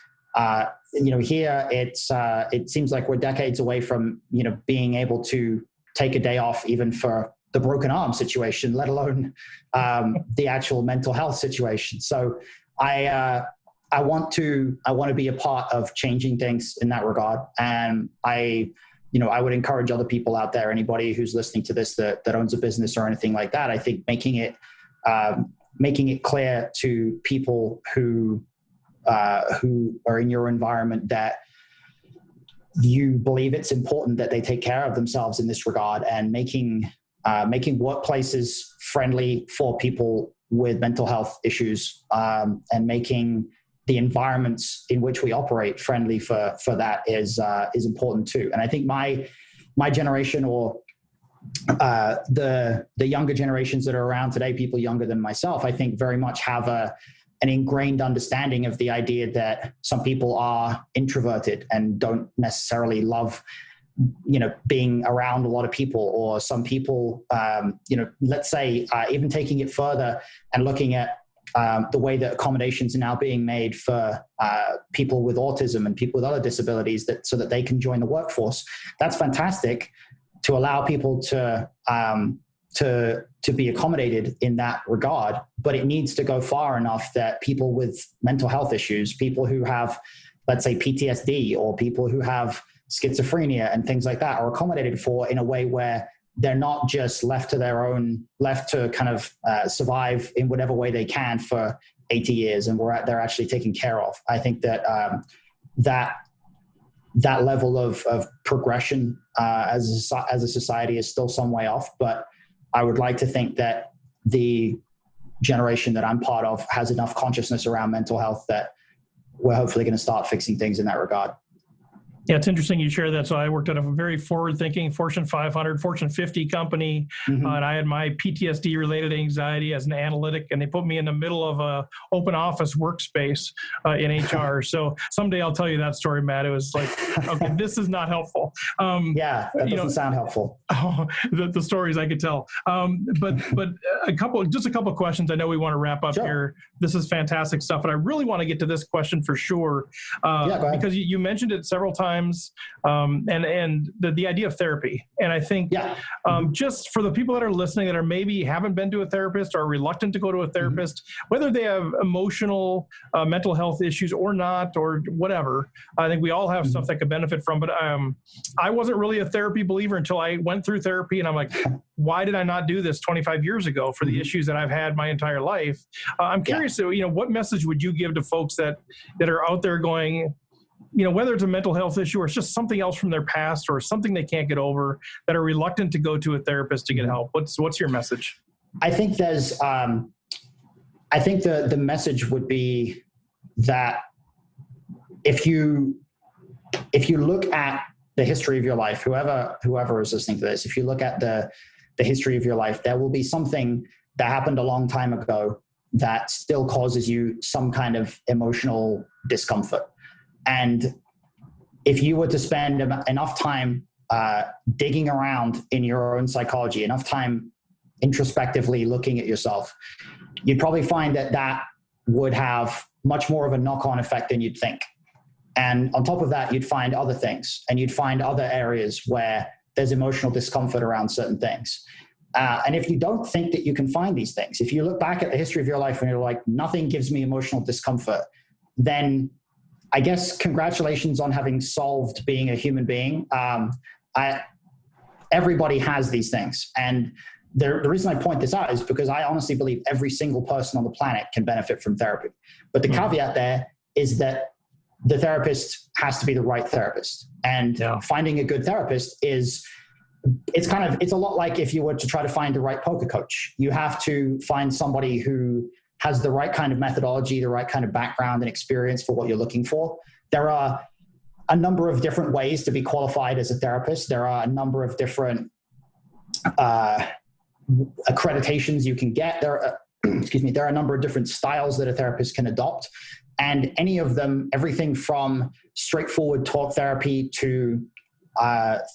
Here it seems like we're decades away from, being able to take a day off even for the broken arm situation, let alone the actual mental health situation. So I want to be a part of changing things in that regard. And I would encourage other people out there, anybody who's listening to this that owns a business or anything like that. I think making it clear to people who are in your environment that you believe it's important that they take care of themselves in this regard, and making workplaces friendly for people with mental health issues, and making the environments in which we operate friendly for that is important too. And I think my generation, or the younger generations that are around today, people younger than myself, I think very much have an ingrained understanding of the idea that some people are introverted and don't necessarily love being around a lot of people, or some people, let's say, even taking it further and looking at the way that accommodations are now being made for people with autism and people with other disabilities, so that they can join the workforce. That's fantastic, to allow people to be accommodated in that regard. But it needs to go far enough that people with mental health issues, people who have let's say, PTSD, or people who have schizophrenia and things like that, are accommodated for in a way where they're not just left to kind of survive in whatever way they can for 80 years, and they're actually taken care of. I think that that level of progression as a society is still some way off, but I would like to think that the generation that I'm part of has enough consciousness around mental health that we're hopefully going to start fixing things in that regard. Yeah, it's interesting you share that. So I worked at a very forward-thinking Fortune 500, Fortune 50 company, and I had my PTSD-related anxiety as an analytic, and they put me in the middle of a open office workspace in HR. So someday I'll tell you that story, Matt. It was like, okay, this is not helpful. Yeah, that doesn't sound helpful. The stories I could tell. But a couple of questions. I know we want to wrap up here. This is fantastic stuff, but I really want to get to this question for sure, because you mentioned it several times. And the idea of therapy. And I think just for the people that are listening that are maybe haven't been to a therapist or are reluctant to go to a therapist, whether they have emotional, mental health issues or not, or whatever, I think we all have stuff that could benefit from. But I wasn't really a therapy believer until I went through therapy, and I'm like, why did I not do this 25 years ago for the issues that I've had my entire life? I'm curious, what message would you give to folks that are out there going, whether it's a mental health issue or it's just something else from their past or something they can't get over, that are reluctant to go to a therapist to get help? What's your message? I think the message would be that if you look at the history of your life, whoever is listening to this, if you look at the history of your life, there will be something that happened a long time ago that still causes you some kind of emotional discomfort. And if you were to spend enough time digging around in your own psychology, enough time introspectively looking at yourself, you'd probably find that would have much more of a knock-on effect than you'd think. And on top of that, you'd find other things, and you'd find other areas where there's emotional discomfort around certain things. And if you don't think that you can find these things, if you look back at the history of your life and you're like, nothing gives me emotional discomfort, then I guess congratulations on having solved being a human being. Everybody has these things. And the reason I point this out is because I honestly believe every single person on the planet can benefit from therapy. But the caveat there is that the therapist has to be the right therapist. And finding a good therapist it's a lot like if you were to try to find the right poker coach. You have to find somebody who has the right kind of methodology, the right kind of background and experience for what you're looking for. There are a number of different ways to be qualified as a therapist. There are a number of different accreditations you can get. There are a number of different styles that a therapist can adopt. And any of them, everything from straightforward talk therapy to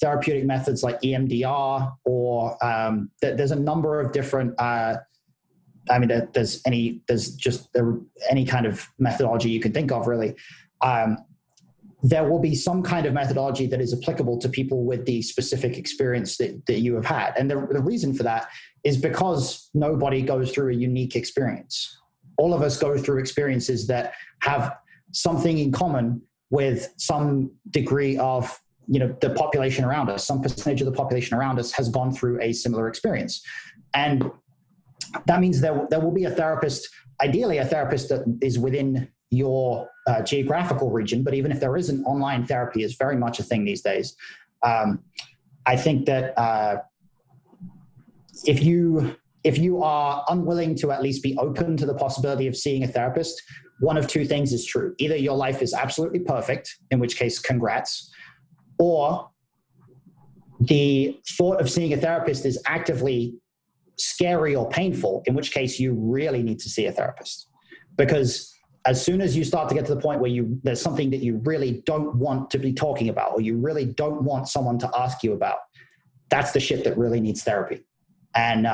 therapeutic methods like EMDR, or there's a number of different there's just any kind of methodology you can think of, really. There will be some kind of methodology that is applicable to people with the specific experience that you have had. And the reason for that is because nobody goes through a unique experience. All of us go through experiences that have something in common with some degree of, the population around us. Some percentage of the population around us has gone through a similar experience. And that means there will be a therapist, ideally a therapist that is within your geographical region. But even if there isn't, online therapy is very much a thing these days. I think that if you are unwilling to at least be open to the possibility of seeing a therapist, one of two things is true. Either your life is absolutely perfect, in which case, congrats, or the thought of seeing a therapist is actively scary or painful, in which case you really need to see a therapist. Because as soon as you start to get to the point where there's something that you really don't want to be talking about, or you really don't want someone to ask you about, that's the shit that really needs therapy. And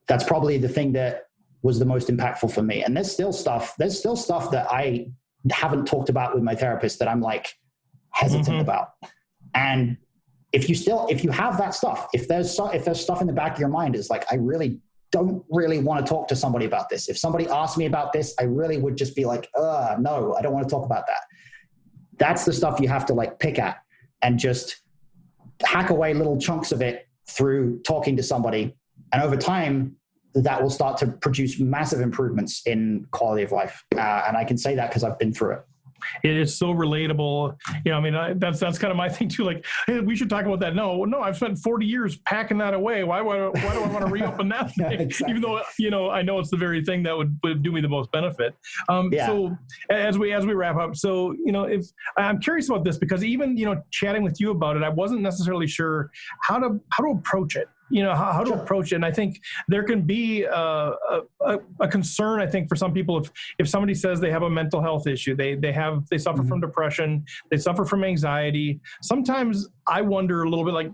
that's probably the thing that was the most impactful for me. And there's still stuff that I haven't talked about with my therapist that I'm like hesitant about. And if you have that stuff, if there's stuff in the back of your mind is like, I really don't really want to talk to somebody about this. If somebody asked me about this, I really would just be like, no, I don't want to talk about that. That's the stuff you have to like pick at and just hack away little chunks of it through talking to somebody. And over time, that will start to produce massive improvements in quality of life. And I can say that because I've been through it. It is so relatable. I mean, that's kind of my thing too. Like, hey, we should talk about that. No, I've spent 40 years packing that away. Why do I want to reopen that thing? Exactly. Even though, I know it's the very thing that would do me the most benefit. So as we wrap up, so, if I'm curious about this, because even, chatting with you about it, I wasn't necessarily sure how to approach it. How to approach it. And I think there can be a concern, I think, for some people, if somebody says they have a mental health issue, they suffer from depression, they suffer from anxiety. Sometimes I wonder a little bit, like,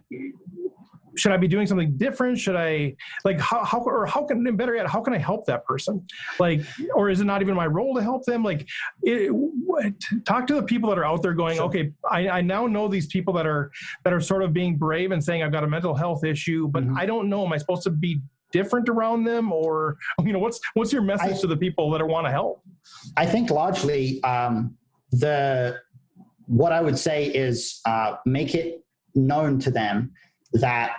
should I be doing something different? Should I, like, how can I help that person? Like, or is it not even my role to help them? Like, talk to the people that are out there going, okay, I now know these people that are sort of being brave and saying, I've got a mental health issue, but I don't know, am I supposed to be different around them? Or, what's your message to the people that want to help? I think largely, what I would say is, make it known to them that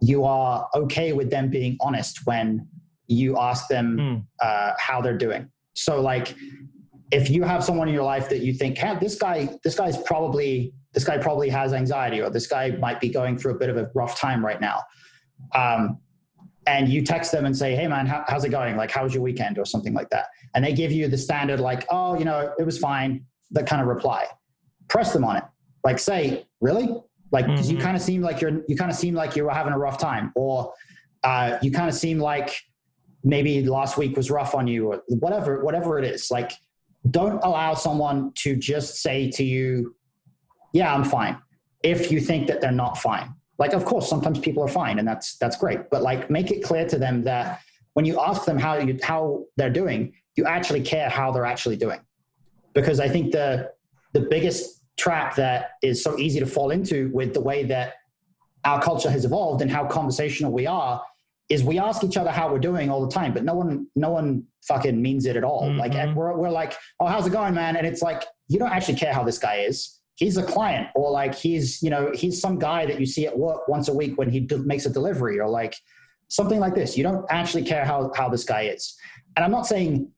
you are okay with them being honest when you ask them how they're doing. So, like, if you have someone in your life that you think, this guy probably has anxiety, or this guy might be going through a bit of a rough time right now, and you text them and say, hey man, how's it going? Like, how was your weekend, or something like that, and they give you the standard, like, oh, it was fine, that kind of reply. Press them on it. Like, say, really? Like, because you kind of seem like you were having a rough time, or you kind of seem like maybe last week was rough on you, or whatever it is. Like, don't allow someone to just say to you, yeah, I'm fine, if you think that they're not fine. Like, of course, sometimes people are fine, and that's great. But, like, make it clear to them that when you ask them how they're doing, you actually care how they're actually doing. Because I think the biggest trap that is so easy to fall into with the way that our culture has evolved and how conversational we are is we ask each other how we're doing all the time, but no one fucking means it at all. Like, we're like, oh, how's it going, man? And it's like, you don't actually care how this guy is. He's a client, or like he's some guy that you see at work once a week when he makes a delivery, or like something like this. You don't actually care how this guy is. And I'm not saying,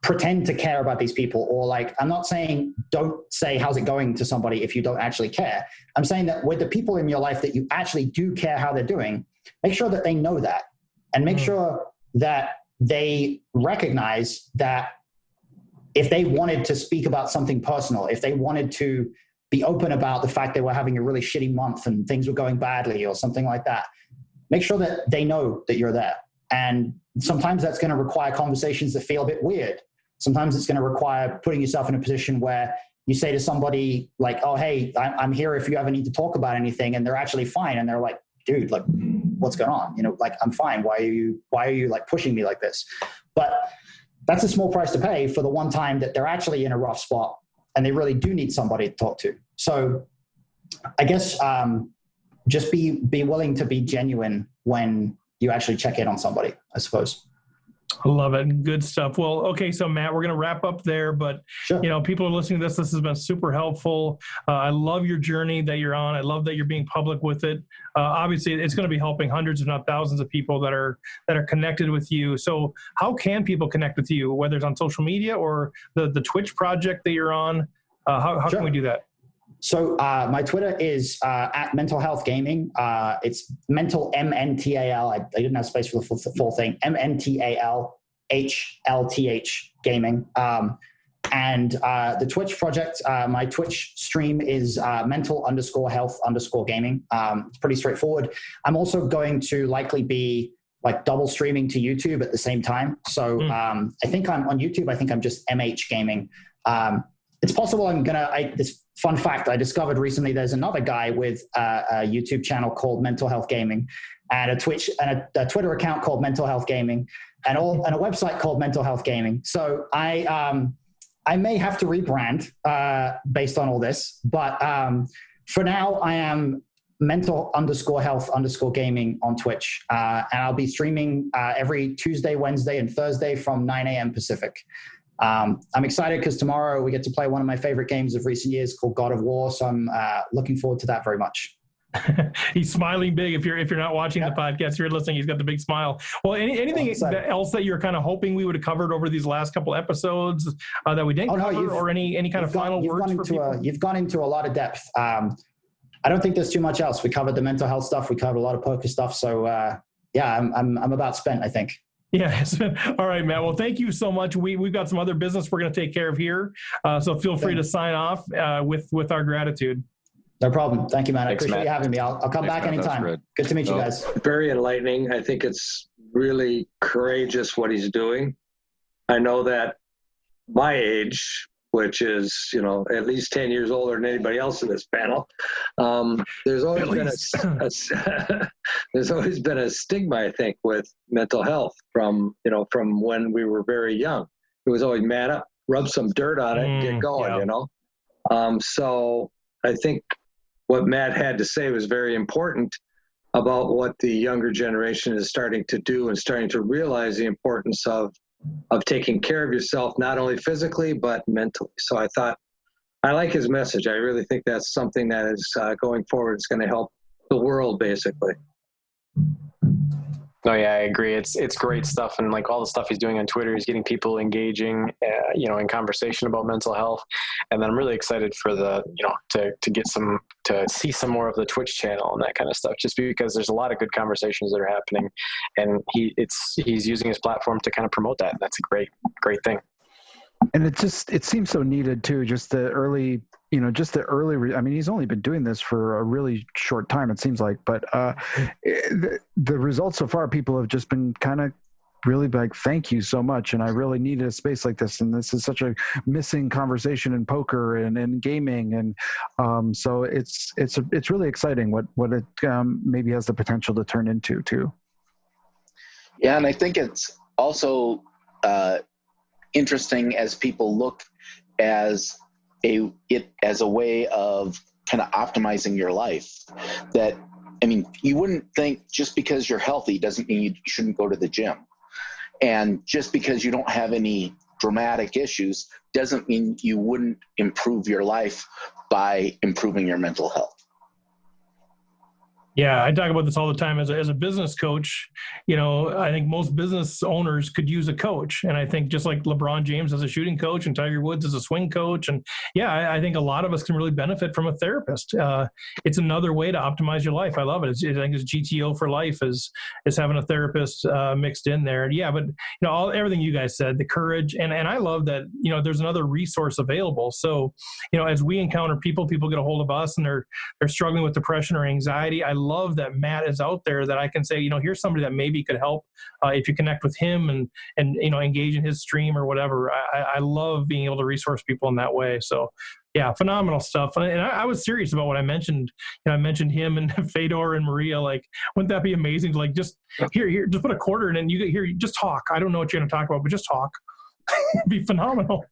pretend to care about these people, or like, I'm not saying don't say how's it going to somebody if you don't actually care. I'm saying that with the people in your life that you actually do care how they're doing, make sure that they know that, and make sure that they recognize that if they wanted to speak about something personal, if they wanted to be open about the fact they were having a really shitty month and things were going badly or something like that, make sure that they know that you're there. And sometimes that's going to require conversations that feel a bit weird. Sometimes it's going to require putting yourself in a position where you say to somebody like, oh, hey, I'm here if you ever need to talk about anything. And they're actually fine. And they're like, dude, like, what's going on? Like, I'm fine. Why are you like pushing me like this? But that's a small price to pay for the one time that they're actually in a rough spot and they really do need somebody to talk to. So I guess just be willing to be genuine when you actually check in on somebody, I suppose. I love it. Good stuff. Well, okay. So Matt, we're going to wrap up there, but sure. People are listening to this. This has been super helpful. I love your journey that you're on. I love that you're being public with it. Obviously it's going to be helping hundreds, if not thousands of people that are connected with you. So how can people connect with you, whether it's on social media or the Twitch project that you're on? How sure. can we do that? So my Twitter is at Mental Health Gaming. It's mental MNTAL. I didn't have space for the full thing. MNTAL HLTH Gaming. And the Twitch project, my Twitch stream is mental_health_gaming. It's pretty straightforward. I'm also going to likely be like double streaming to YouTube at the same time. So I think I'm on YouTube. I think I'm just MH Gaming. It's possible this fun fact I discovered recently, there's another guy with a YouTube channel called Mental Health Gaming, and a Twitch and a Twitter account called Mental Health Gaming, and a website called Mental Health Gaming. So I may have to rebrand based on all this, but for now I am mental_health_gaming on Twitch, and I'll be streaming every Tuesday, Wednesday, and Thursday from 9 a.m. Pacific. I'm excited because tomorrow we get to play one of my favorite games of recent years called God of War. So I'm looking forward to that very much. He's smiling big. If you're not watching the podcast, you're listening. He's got the big smile. Well, anything else that you're kind of hoping we would have covered over these last couple episodes that we didn't cover, or any kind of final words for people? You've gone into a lot of depth. I don't think there's too much else. We covered the mental health stuff. We covered a lot of poker stuff. So I'm about spent, I think. Yeah. All right, Matt. Well, thank you so much. We've got some other business we're going to take care of here. So feel free to sign off with our gratitude. No problem. Thank you, man. I appreciate you having me. I'll come back anytime. Good to meet you guys. Very enlightening. I think it's really courageous what he's doing. I know that my age, which is, at least 10 years older than anybody else in this panel, there's always been a stigma, I think, with mental health from when we were very young. It was always man up, rub some dirt on it, and get going, So I think what Matt had to say was very important about what the younger generation is starting to do and starting to realize the importance of taking care of yourself, not only physically, but mentally. So I like his message. I really think that's something that is going forward. It's going to help the world, basically. No, yeah, I agree. It's great stuff. And like all the stuff he's doing on Twitter, he's getting people engaging, in conversation about mental health. And then I'm really excited for to see some more of the Twitch channel and that kind of stuff, just because there's a lot of good conversations that are happening, and he's using his platform to kind of promote that. And that's a great thing. And it seems so needed too. Just the early, he's only been doing this for a really short time, it seems like, but the results so far, people have just been kind of really like, thank you so much. And I really needed a space like this. And this is such a missing conversation in poker and in gaming. And so it's really exciting what it maybe has the potential to turn into too. Yeah. And I think it's also, interesting as people look as a way of kind of optimizing your life. That, you wouldn't think just because you're healthy doesn't mean you shouldn't go to the gym, and just because you don't have any dramatic issues doesn't mean you wouldn't improve your life by improving your mental health. Yeah, I talk about this all the time as a business coach. I think most business owners could use a coach. And I think just like LeBron James as a shooting coach and Tiger Woods as a swing coach. And yeah, I think a lot of us can really benefit from a therapist. It's another way to optimize your life. I love it. I think it's GTO for life is having a therapist mixed in there. And yeah, but everything you guys said, the courage. And I love that, there's another resource available. So, as we encounter people get a hold of us and they're struggling with depression or anxiety. I love that Matt is out there, that I can say, here's somebody that maybe could help if you connect with him and engage in his stream or whatever. I love being able to resource people in that way. So yeah, phenomenal stuff. And I was serious about what I mentioned. I mentioned him and Fedor and Maria. Like, wouldn't that be amazing? Like, just here, just put a quarter in and you get here, just talk. I don't know what you're going to talk about, but just talk. It'd be phenomenal.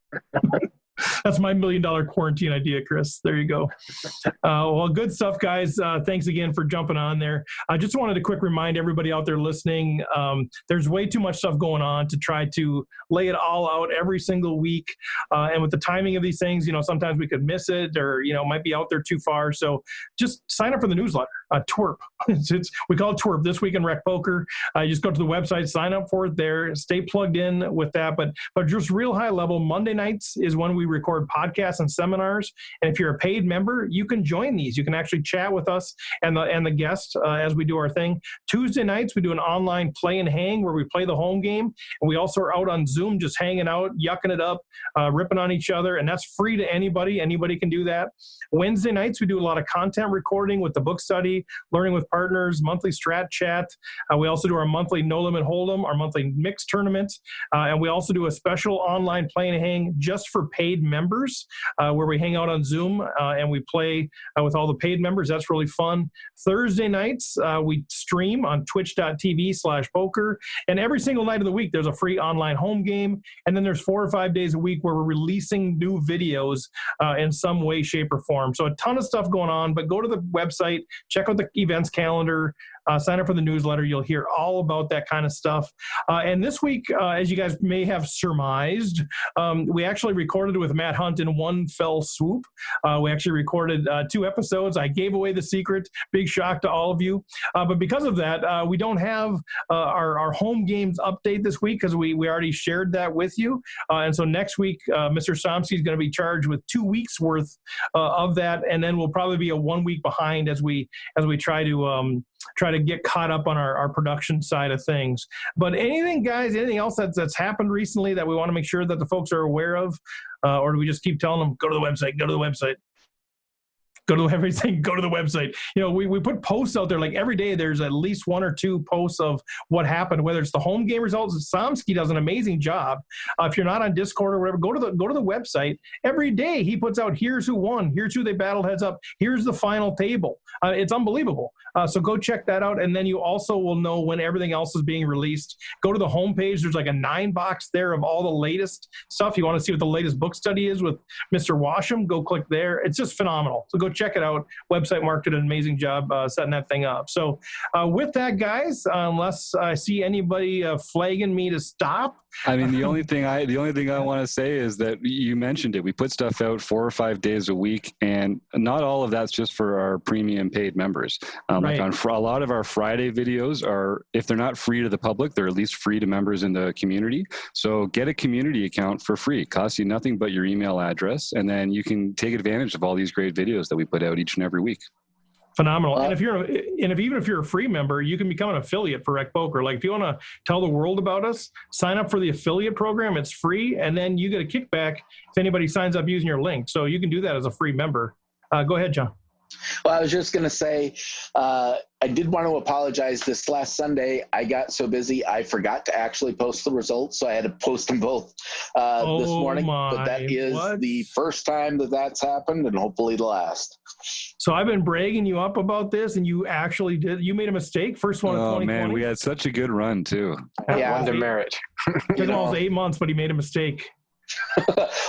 That's my $1 million quarantine idea, Chris. There you go. Well, good stuff, guys. Thanks again for jumping on there. I just wanted to quick remind everybody out there listening, there's way too much stuff going on to try to lay it all out every single week. And with the timing of these things, sometimes we could miss it or, might be out there too far. So just sign up for the newsletter, TWRP. We call it TWRP, This Week in Rec Poker. Just go to the website, sign up for it there, stay plugged in with that. But just real high level, Monday nights is when we record podcasts and seminars. And if you're a paid member, you can join these. You can actually chat with us and the guests as we do our thing. Tuesday nights, we do an online play and hang where we play the home game. And we also are out on Zoom, just hanging out, yucking it up, ripping on each other. And that's free to anybody. Anybody can do that. Wednesday nights, we do a lot of content recording with the book study, learning with partners, monthly strat chat. We also do our monthly No Limit Hold'em, our monthly mixed tournament. And we also do a special online play and hang just for paid members where we hang out on Zoom and we play with all the paid members. That's really fun. Thursday nights, we stream on twitch.tv/poker. And every single night of the week, there's a free online home game. And then there's 4 or 5 days a week where we're releasing new videos in some way, shape, or form. So a ton of stuff going on, but go to the website, check out the events calendar, Sign up for the newsletter. You'll hear all about that kind of stuff. And this week, as you guys may have surmised, we actually recorded with Matt Hunt in one fell swoop. We actually recorded 2 episodes. I gave away the secret. Big shock to all of you. But because of that, we don't have our home games update this week because we already shared that with you. And so next week, Mr. Somsky is going to be charged with 2 weeks worth of that, and then we'll probably be a 1 week behind as we try to get caught up on our production side of things. But anything else that's happened recently that we want to make sure that the folks are aware of, or do we just keep telling them go to the website, go to the website? Go to everything, go to the website. We put posts out there like every day. There's at least 1 or 2 posts of what happened, whether it's the home game results. Somsky does an amazing job. If you're not on Discord or whatever, go to the website. Every day he puts out, here's who won, here's who they battled heads up, here's the final table. It's unbelievable. So go check that out, and then you also will know when everything else is being released. Go to the homepage. There's like a 9 box there of all the latest stuff. You want to see what the latest book study is with Mr. Washam, go click there. It's just phenomenal. So go check it out. Website Mark did an amazing job setting that thing up. So with that, guys, unless I see anybody flagging me to stop. I mean, the only thing I want to say is that you mentioned it. We put stuff out 4 or 5 days a week, and not all of that's just for our premium paid members. Like on a lot of our Friday videos are, if they're not free to the public, they're at least free to members in the community. So get a community account for free. It costs you nothing but your email address, and then you can take advantage of all these great videos that we put out each and every week. Phenomenal. And even if you're a free member, you can become an affiliate for Rec Poker. Like if you want to tell the world about us, sign up for the affiliate program. It's free, and then you get a kickback if anybody signs up using your link. So you can do that as a free member. Go ahead, John. Well, I was just going to say, I did want to apologize. This last Sunday, I got so busy, I forgot to actually post the results, so I had to post them both this morning. But that is the first time that's happened, and hopefully the last. So I've been bragging you up about this, and you actually did. You made a mistake. First one of 2020. Oh, man, we had such a good run, too. Yeah, under merit. It took almost 8 months, but he made a mistake.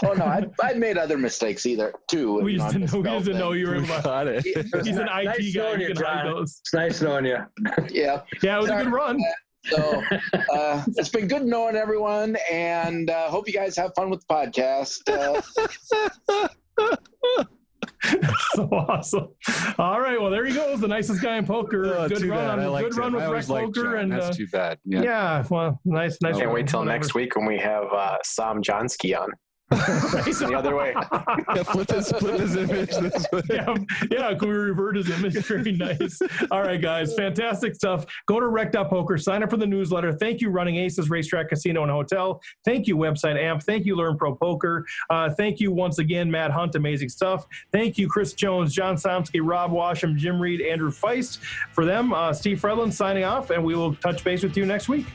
Oh no, I'd made other mistakes too. We just didn't know you were about it. He's an IT nice guy. You can hide those. It's nice knowing you. Yeah, it was a good run. So it's been good knowing everyone, and hope you guys have fun with the podcast. So awesome. All right, well, there he goes, the nicest guy in poker. Good run, good run with Rec Poker. And that's too bad. Yeah, well, nice. Can't wait till next week when we have Sam Johnsky on. The other way. Flip his image this way. Yeah, can we revert his image? Very nice. All right, guys, fantastic stuff. Go to rec.poker, sign up for the newsletter. Thank you, Running Aces Racetrack Casino and Hotel. Thank you, Website Amp. Thank you, Learn Pro Poker. Thank you once again, Matt Hunt. Amazing stuff. Thank you, Chris Jones, John Somsky, Rob Washam, Jim Reed, Andrew Feist. For them, Steve Fredlin signing off, and we will touch base with you next week.